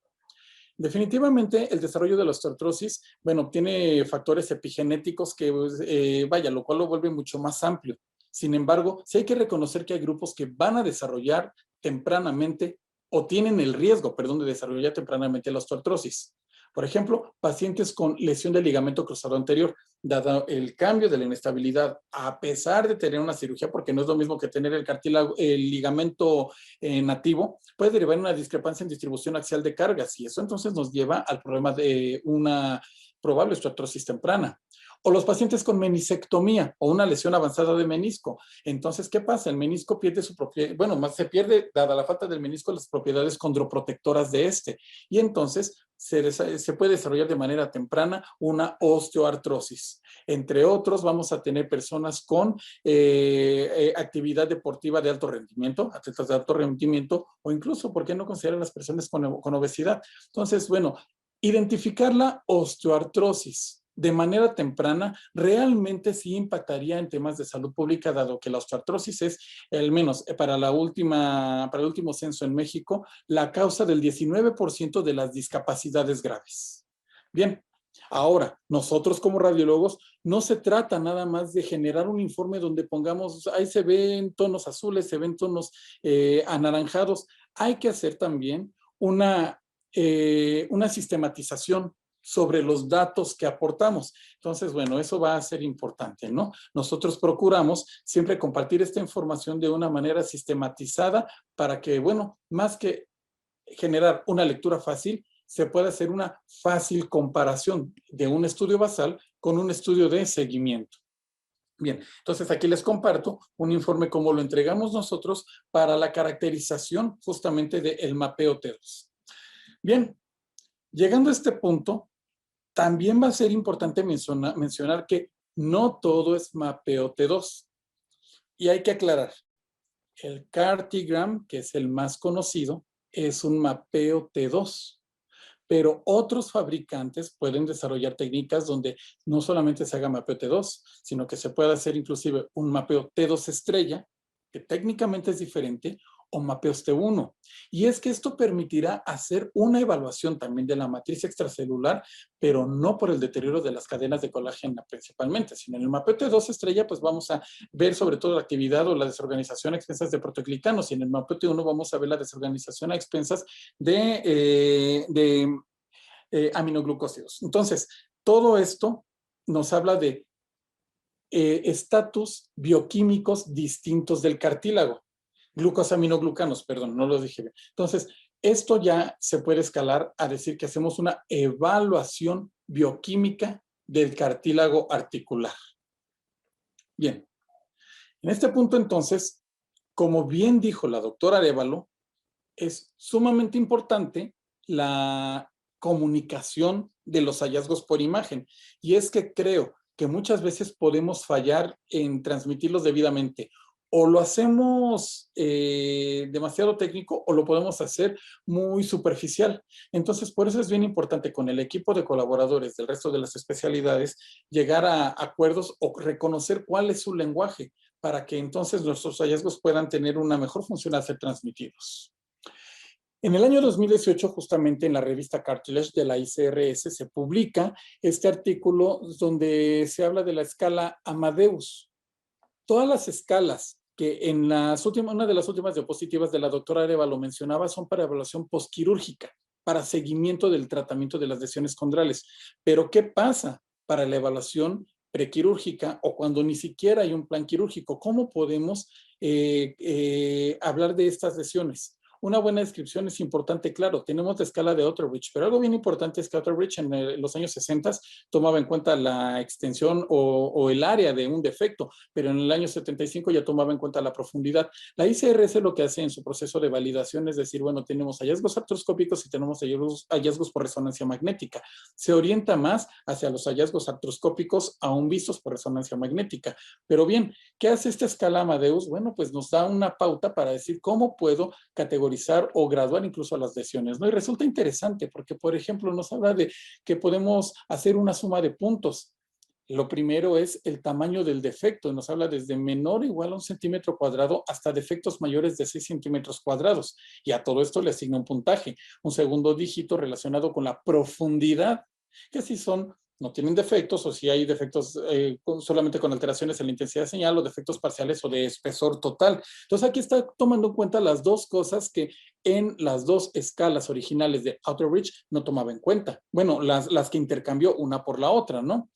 S3: Definitivamente, el desarrollo de la osteoartrosis, bueno, tiene factores epigenéticos que, lo cual lo vuelve mucho más amplio. Sin embargo, sí hay que reconocer que hay grupos que van a desarrollar tempranamente o tienen el riesgo, de desarrollar tempranamente la osteoartrosis. Por ejemplo, pacientes con lesión del ligamento cruzado anterior, dado el cambio de la inestabilidad, a pesar de tener una cirugía, porque no es lo mismo que tener el cartílago, el ligamento nativo, puede derivar en una discrepancia en distribución axial de cargas, y eso entonces nos lleva al problema de una probable osteoartrosis temprana. O los pacientes con meniscectomía o una lesión avanzada de menisco. Entonces, ¿qué pasa? El menisco pierde su propiedad, bueno, más se pierde, dada la falta del menisco, las propiedades condroprotectoras de este. Y entonces se puede desarrollar de manera temprana una osteoartrosis. Entre otros, vamos a tener personas con actividad deportiva de alto rendimiento, atletas de alto rendimiento, o incluso, ¿por qué no considerar a las personas con obesidad? Entonces, bueno, identificar la osteoartrosis de manera temprana realmente sí impactaría en temas de salud pública, dado que la osteoartrosis es, al menos para el último censo en México, la causa del 19% de las discapacidades graves. Bien, ahora, nosotros como radiólogos, no se trata nada más de generar un informe donde pongamos, ahí se ven tonos azules, se ven tonos anaranjados. Hay que hacer también una sistematización sobre los datos que aportamos. Entonces, bueno, eso va a ser importante, ¿no? Nosotros procuramos siempre compartir esta información de una manera sistematizada para que, bueno, más que generar una lectura fácil, se pueda hacer una fácil comparación de un estudio basal con un estudio de seguimiento. Bien, entonces aquí les comparto un informe como lo entregamos nosotros para la caracterización justamente del mapeo T2. Bien, llegando a este punto, también va a ser importante mencionar que no todo es mapeo T2. Y hay que aclarar, el CARTIgram, que es el más conocido, es un mapeo T2. Pero otros fabricantes pueden desarrollar técnicas donde no solamente se haga mapeo T2, sino que se pueda hacer inclusive un mapeo T2 estrella, que técnicamente es diferente, o mapeos T1. Y es que esto permitirá hacer una evaluación también de la matriz extracelular, pero no por el deterioro de las cadenas de colágeno principalmente, sino en el mapeo T2 estrella, pues vamos a ver sobre todo la actividad o la desorganización a expensas de proteoglicanos, y en el mapeo T1 vamos a ver la desorganización a expensas de aminoglucósidos. Entonces, todo esto nos habla de estatus bioquímicos distintos del cartílago. Glucosaminoglucanos, perdón, no lo dije bien. Entonces, esto ya se puede escalar a decir que hacemos una evaluación bioquímica del cartílago articular. Bien, en este punto entonces, como bien dijo la doctora Arévalo, es sumamente importante la comunicación de los hallazgos por imagen. Y es que creo que muchas veces podemos fallar en transmitirlos debidamente. O lo hacemos demasiado técnico o lo podemos hacer muy superficial. Entonces, por eso es bien importante con el equipo de colaboradores del resto de las especialidades llegar a acuerdos o reconocer cuál es su lenguaje para que entonces nuestros hallazgos puedan tener una mejor función al ser transmitidos. En el año 2018, justamente en la revista Cartilage de la ICRS, se publica este artículo donde se habla de la escala Amadeus. Todas las escalas que en una de las últimas diapositivas de la doctora Arévalo mencionaba son para evaluación postquirúrgica, para seguimiento del tratamiento de las lesiones condrales. Pero, ¿qué pasa para la evaluación prequirúrgica o cuando ni siquiera hay un plan quirúrgico? ¿Cómo podemos hablar de estas lesiones? Una buena descripción es importante, claro, tenemos la escala de Otteridge, pero algo bien importante es que Otteridge en los años 60 tomaba en cuenta la extensión o el área de un defecto, pero en el año 75 ya tomaba en cuenta la profundidad. La ICRS lo que hace en su proceso de validación es decir, bueno, tenemos hallazgos artroscópicos y tenemos hallazgos por resonancia magnética. Se orienta más hacia los hallazgos artroscópicos aún vistos por resonancia magnética. Pero bien, ¿qué hace esta escala Amadeus? Bueno, pues nos da una pauta para decir cómo puedo categorizar o graduar incluso a las lesiones, ¿no? Y resulta interesante porque, por ejemplo, nos habla de que podemos hacer una suma de puntos. Lo primero es el tamaño del defecto. Nos habla desde menor o igual a 1 centímetro cuadrado hasta defectos mayores de 6 centímetros cuadrados. Y a todo esto le asigna un puntaje. Un segundo dígito relacionado con la profundidad, que si son no tienen defectos o si hay defectos solamente con alteraciones en la intensidad de señal o defectos parciales o de espesor total. Entonces aquí está tomando en cuenta las dos cosas que en las dos escalas originales de Outerbridge no tomaba en cuenta. Bueno, las que intercambió una por la otra, ¿no?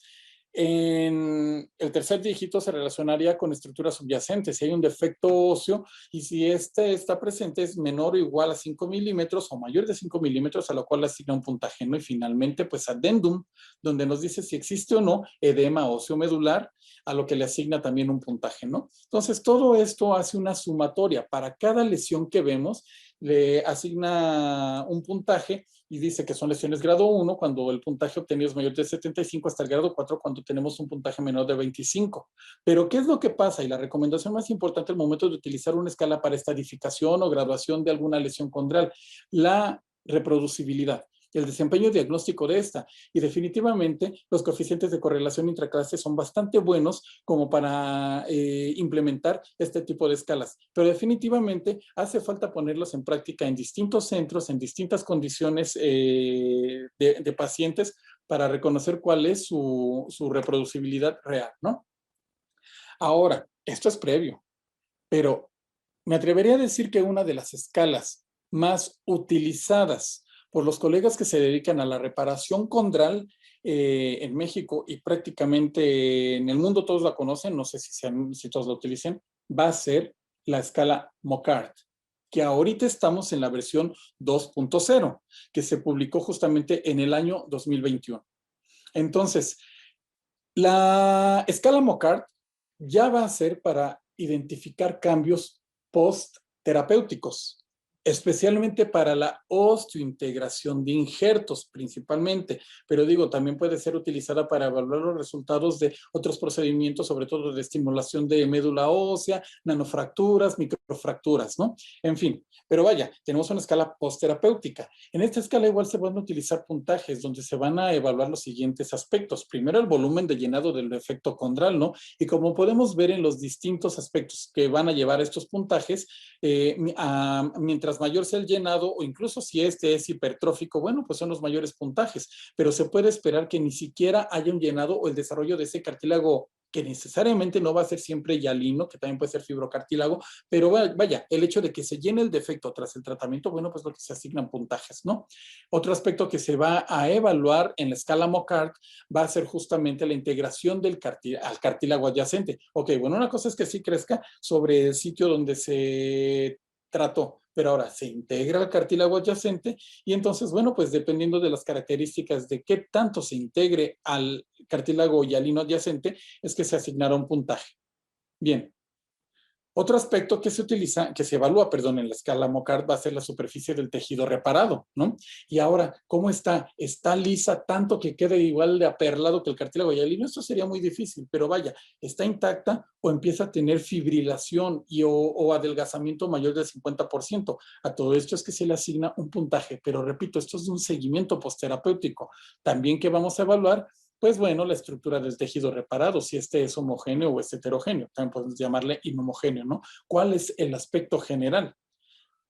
S3: En el tercer dígito se relacionaría con estructuras subyacentes. Si hay un defecto óseo y si este está presente es menor o igual a 5 milímetros o mayor de 5 milímetros, a lo cual le asigna un puntaje, ¿no? Y finalmente, pues addendum, donde nos dice si existe o no edema óseo medular, a lo que le asigna también un puntaje, ¿no? Entonces, todo esto hace una sumatoria. Para cada lesión que vemos, le asigna un puntaje y dice que son lesiones grado 1 cuando el puntaje obtenido es mayor de 75 hasta el grado 4 cuando tenemos un puntaje menor de 25. Pero ¿qué es lo que pasa? Y la recomendación más importante al momento de utilizar una escala para estadificación o graduación de alguna lesión condral, la reproducibilidad, el desempeño diagnóstico de esta. Y definitivamente los coeficientes de correlación intraclase son bastante buenos como para implementar este tipo de escalas. Pero definitivamente hace falta ponerlos en práctica en distintos centros, en distintas condiciones de pacientes para reconocer cuál es su reproducibilidad real, ¿no? Ahora, esto es previo, pero me atrevería a decir que una de las escalas más utilizadas por los colegas que se dedican a la reparación condral en México y prácticamente en el mundo todos la conocen, no sé si todos la utilicen, va a ser la escala Mocart, que ahorita estamos en la versión 2.0, que se publicó justamente en el año 2021. Entonces, la escala Mocart ya va a ser para identificar cambios post-terapéuticos, especialmente para la osteointegración de injertos principalmente, pero digo, también puede ser utilizada para evaluar los resultados de otros procedimientos, sobre todo de estimulación de médula ósea, nanofracturas, microfracturas, ¿no? En fin, pero vaya, tenemos una escala post-terapéutica. En esta escala igual se van a utilizar puntajes donde se van a evaluar los siguientes aspectos. Primero, el volumen de llenado del defecto condral, ¿no? Y como podemos ver en los distintos aspectos que van a llevar estos puntajes, mientras mayor sea el llenado o incluso si este es hipertrófico, bueno, pues son los mayores puntajes, pero se puede esperar que ni siquiera haya un llenado o el desarrollo de ese cartílago que necesariamente no va a ser siempre hialino, que también puede ser fibrocartílago, pero vaya, el hecho de que se llene el defecto tras el tratamiento, bueno, pues lo que se asignan puntajes, ¿no? Otro aspecto que se va a evaluar en la escala Mocart va a ser justamente la integración del al cartílago adyacente. Ok, bueno, una cosa es que sí crezca sobre el sitio donde se trató, pero ahora se integra el cartílago adyacente y entonces, bueno, pues dependiendo de las características de qué tanto se integre al cartílago hialino adyacente, es que se asignará un puntaje. Bien. Otro aspecto que se utiliza, que se evalúa, perdón, en la escala Mocart va a ser la superficie del tejido reparado, ¿no? Y ahora, ¿cómo está? ¿Está lisa tanto que quede igual de aperlado que el cartílago hialino? Eso sería muy difícil, pero vaya, ¿está intacta o empieza a tener fibrilación o adelgazamiento mayor del 50%? A todo esto es que se le asigna un puntaje, pero repito, esto es de un seguimiento posterapéutico. También que vamos a evaluar, pues bueno, la estructura del tejido reparado, si este es homogéneo o es heterogéneo, también podemos llamarle inhomogéneo, ¿no? ¿Cuál es el aspecto general?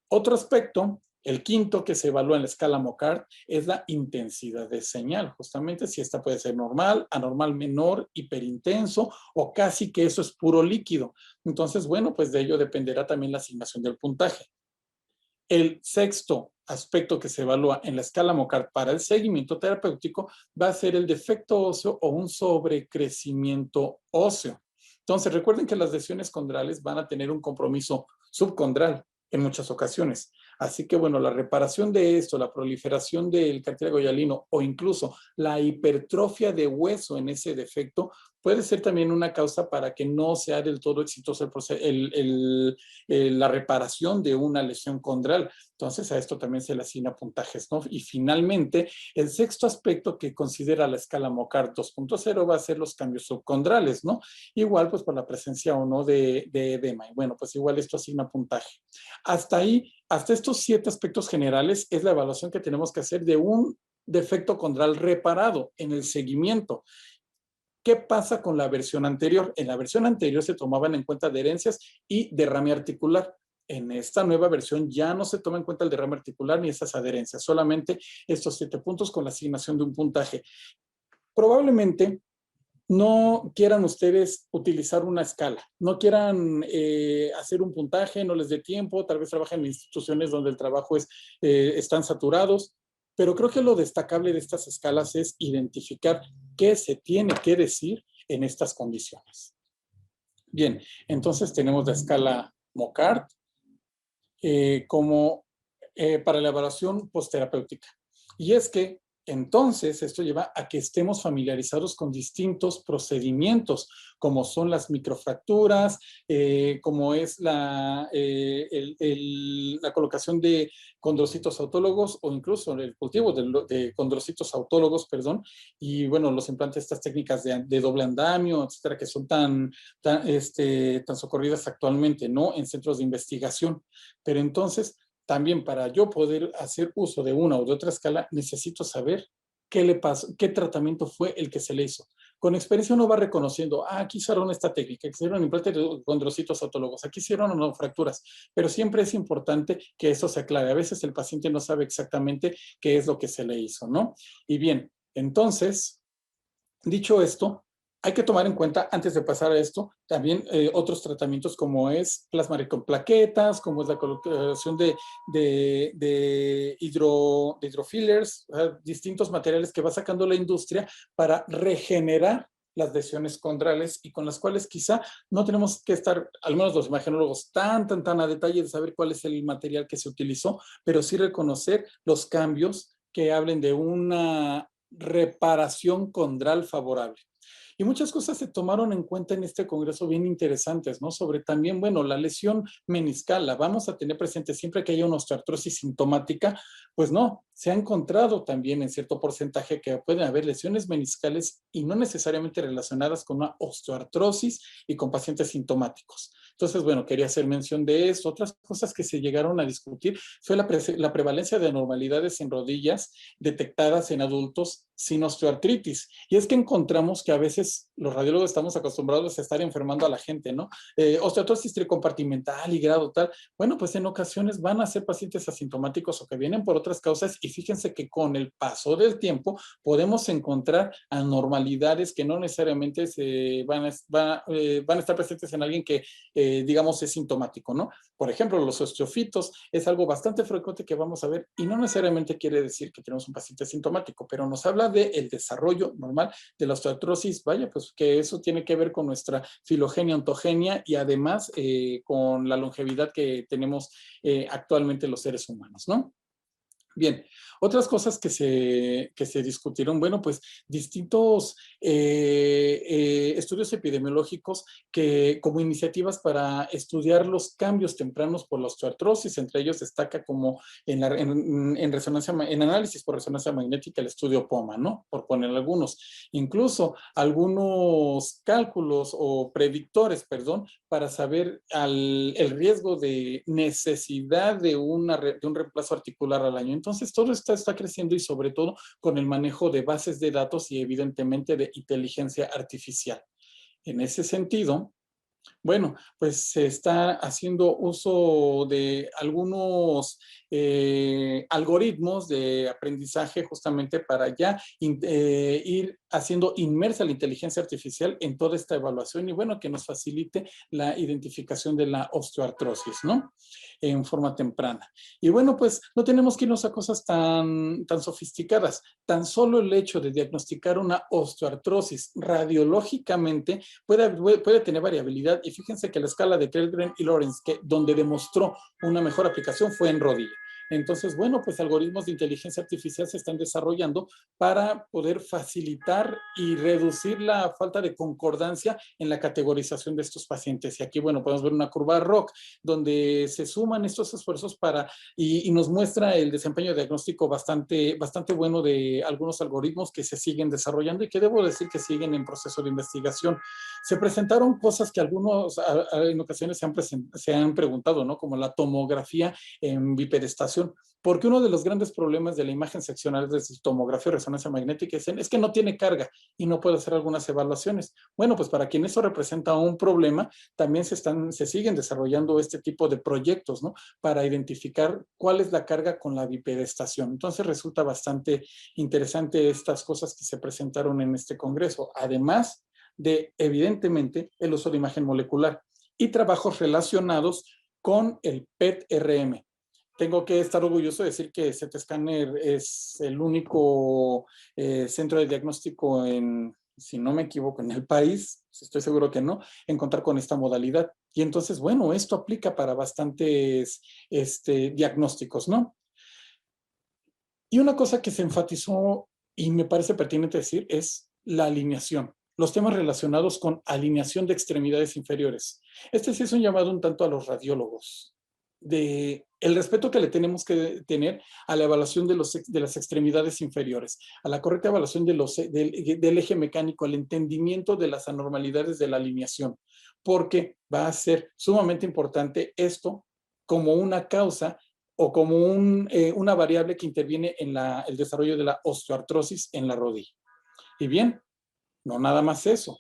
S3: Otro aspecto, el quinto que se evalúa en la escala Mocart, es la intensidad de señal, justamente si esta puede ser normal, anormal menor, hiperintenso o casi que eso es puro líquido. Entonces, bueno, pues de ello dependerá también la asignación del puntaje. El sexto aspecto que se evalúa en la escala Mocart para el seguimiento terapéutico va a ser el defecto óseo o un sobrecrecimiento óseo. Entonces, recuerden que las lesiones condrales van a tener un compromiso subcondral en muchas ocasiones. Así que, bueno, la reparación de esto, la proliferación del cartílago hialino o incluso la hipertrofia de hueso en ese defecto puede ser también una causa para que no sea del todo exitoso la reparación de una lesión condral. Entonces, a esto también se le asigna puntajes, ¿no? Y finalmente, el sexto aspecto que considera la escala Mocart 2.0 va a ser los cambios subcondrales, ¿no? Igual, pues, por la presencia o no de edema. Y bueno, pues igual esto asigna puntaje. Hasta ahí, hasta estos 7 aspectos generales es la evaluación que tenemos que hacer de un defecto condral reparado en el seguimiento. ¿Qué pasa con la versión anterior? En la versión anterior se tomaban en cuenta adherencias y derrame articular. En esta nueva versión ya no se toma en cuenta el derrame articular ni esas adherencias, solamente estos 7 puntos con la asignación de un puntaje. Probablemente no quieran ustedes utilizar una escala, no quieran hacer un puntaje, no les dé tiempo, tal vez trabajen en instituciones donde el trabajo están saturados, pero creo que lo destacable de estas escalas es identificar qué se tiene que decir en estas condiciones. Bien, entonces tenemos la escala Mocard como para la evaluación posterapéutica. Y es que entonces esto lleva a que estemos familiarizados con distintos procedimientos, como son las microfracturas, como es la colocación de condrocitos autólogos o incluso el cultivo de condrocitos autólogos, perdón, y bueno, los implantes, estas técnicas de doble andamio, etcétera, que son tan socorridas actualmente, ¿no? En centros de investigación. Pero entonces, también para yo poder hacer uso de una o de otra escala, necesito saber qué le pasó, qué tratamiento fue el que se le hizo. Con experiencia uno va reconociendo, aquí hicieron esta técnica, aquí hicieron implantes de condrocitos autólogos, aquí hicieron no fracturas, pero siempre es importante que eso se aclare. A veces el paciente no sabe exactamente qué es lo que se le hizo, ¿no? Y bien, entonces, dicho esto, hay que tomar en cuenta, antes de pasar a esto, también otros tratamientos como es plasma con plaquetas, como es la colocación de hidrofillers, distintos materiales que va sacando la industria para regenerar las lesiones condrales y con las cuales quizá no tenemos que estar, al menos los imagenólogos, tan a detalle de saber cuál es el material que se utilizó, pero sí reconocer los cambios que hablen de una reparación condral favorable. Y muchas cosas se tomaron en cuenta en este congreso bien interesantes, ¿no? Sobre también, bueno, la lesión meniscal, la vamos a tener presente siempre que haya una osteoartrosis sintomática, pues no, se ha encontrado también en cierto porcentaje que pueden haber lesiones meniscales y no necesariamente relacionadas con una osteoartrosis y con pacientes sintomáticos. Entonces, bueno, quería hacer mención de eso. Otras cosas que se llegaron a discutir fue la prevalencia de anormalidades en rodillas detectadas en adultos sin osteoartritis. Y es que encontramos que a veces los radiólogos estamos acostumbrados a estar enfermando a la gente, ¿no? Osteoartrosis tricompartimental y grado tal. Bueno, pues en ocasiones van a ser pacientes asintomáticos o que vienen por otras causas y fíjense que con el paso del tiempo podemos encontrar anormalidades que no necesariamente van a estar presentes en alguien que, digamos, es sintomático, ¿no? Por ejemplo, los osteofitos es algo bastante frecuente que vamos a ver y no necesariamente quiere decir que tenemos un paciente sintomático, pero nos habla del desarrollo normal de la osteoartrosis. Vaya, pues que eso tiene que ver con nuestra filogenia ontogenia y además con la longevidad que tenemos actualmente los seres humanos, ¿no? Bien, otras cosas que se discutieron, bueno, pues distintos estudios epidemiológicos que como iniciativas para estudiar los cambios tempranos por la osteoartrosis, entre ellos destaca como en análisis por resonancia magnética el estudio POMA, ¿no? Por poner algunos. Incluso algunos cálculos o predictores, perdón, para saber el riesgo de necesidad de un reemplazo articular al año. Entonces, todo esto está creciendo y sobre todo con el manejo de bases de datos y evidentemente de inteligencia artificial. En ese sentido, bueno, pues se está haciendo uso de algunos algoritmos de aprendizaje justamente para ya ir haciendo inmersa la inteligencia artificial en toda esta evaluación y bueno, que nos facilite la identificación de la osteoartrosis, ¿no? En forma temprana. Y bueno, pues no tenemos que irnos a cosas tan sofisticadas. Tan solo el hecho de diagnosticar una osteoartrosis radiológicamente puede tener variabilidad y fíjense que la escala de Kellgren y Lawrence, donde demostró una mejor aplicación fue en rodilla. Entonces, bueno, pues algoritmos de inteligencia artificial se están desarrollando para poder facilitar y reducir la falta de concordancia en la categorización de estos pacientes. Y aquí, bueno, podemos ver una curva ROC donde se suman estos esfuerzos y nos muestra el desempeño diagnóstico bastante bueno de algunos algoritmos que se siguen desarrollando y que debo decir que siguen en proceso de investigación. Se presentaron cosas que algunos en ocasiones se han preguntado, ¿no? Como la tomografía en bipedestación, porque uno de los grandes problemas de la imagen seccional de tomografía o resonancia magnética es que no tiene carga y no puede hacer algunas evaluaciones. Bueno, pues para quien eso representa un problema, también se siguen desarrollando este tipo de proyectos, ¿no? Para identificar cuál es la carga con la bipedestación. Entonces resulta bastante interesante estas cosas que se presentaron en este congreso. Además, de, evidentemente, el uso de imagen molecular y trabajos relacionados con el PET-RM. Tengo que estar orgulloso de decir que CT Scanner es el único centro de diagnóstico si no me equivoco, en el país, estoy seguro que no, en contar con esta modalidad. Y entonces, bueno, esto aplica para bastantes diagnósticos, ¿no? Y una cosa que se enfatizó y me parece pertinente decir es la alineación. Los temas relacionados con alineación de extremidades inferiores. Este sí es un llamado un tanto a los radiólogos, de el respeto que le tenemos que tener a la evaluación de las extremidades inferiores, a la correcta evaluación del eje mecánico, al entendimiento de las anormalidades de la alineación, porque va a ser sumamente importante esto como una causa o como una variable que interviene en el desarrollo de la osteoartrosis en la rodilla. Y bien, no nada más eso.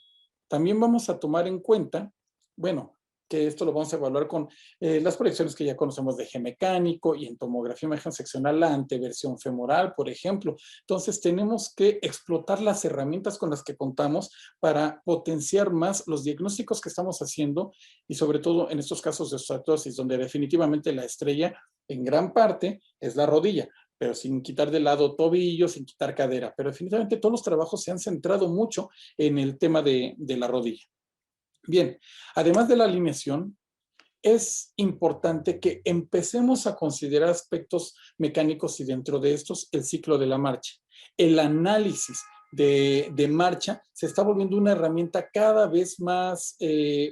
S3: También vamos a tomar en cuenta, bueno, que esto lo vamos a evaluar con las proyecciones que ya conocemos de eje mecánico y en tomografía imagen seccional, la anteversión femoral, por ejemplo. Entonces, tenemos que explotar las herramientas con las que contamos para potenciar más los diagnósticos que estamos haciendo y sobre todo en estos casos de osteoartrosis, donde definitivamente la estrella en gran parte es la rodilla, pero sin quitar de lado tobillo, sin quitar cadera. Pero definitivamente todos los trabajos se han centrado mucho en el tema de la rodilla. Bien, además de la alineación, es importante que empecemos a considerar aspectos mecánicos y dentro de estos el ciclo de la marcha. El análisis de marcha se está volviendo una herramienta cada vez más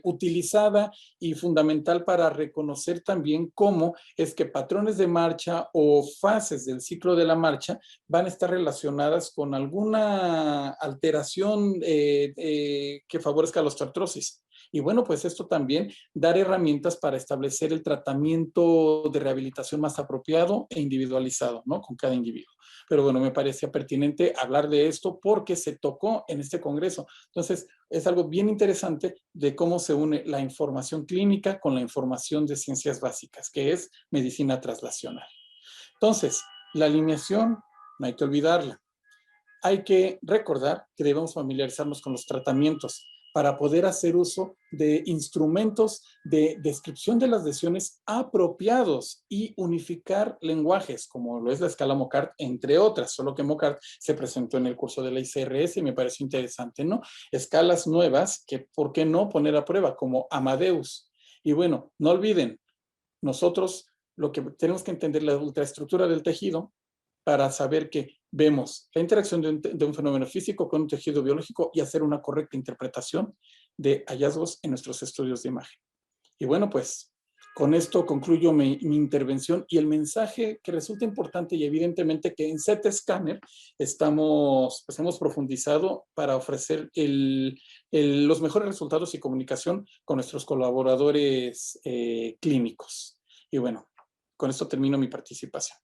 S3: utilizada y fundamental para reconocer también cómo es que patrones de marcha o fases del ciclo de la marcha van a estar relacionadas con alguna alteración que favorezca la osteoartrosis. Y bueno, pues esto también dar herramientas para establecer el tratamiento de rehabilitación más apropiado e individualizado, ¿no? Con cada individuo. Pero bueno, me parecía pertinente hablar de esto porque se tocó en este congreso. Entonces, es algo bien interesante de cómo se une la información clínica con la información de ciencias básicas, que es medicina traslacional. Entonces, la alineación, no hay que olvidarla. Hay que recordar que debemos familiarizarnos con los tratamientos para poder hacer uso de instrumentos de descripción de las lesiones apropiados y unificar lenguajes, como lo es la escala Mocart, entre otras, solo que Mocart se presentó en el curso de la ICRS y me pareció interesante, ¿no? Escalas nuevas que, ¿por qué no poner a prueba? Como Amadeus. Y bueno, no olviden, nosotros lo que tenemos que entender la ultraestructura del tejido para saber que vemos la interacción de un fenómeno físico con un tejido biológico y hacer una correcta interpretación de hallazgos en nuestros estudios de imagen. Y bueno, pues con esto concluyo mi intervención y el mensaje que resulta importante y evidentemente que en CT Scanner hemos profundizado para ofrecer los mejores resultados y comunicación con nuestros colaboradores clínicos. Y bueno, con esto termino mi participación.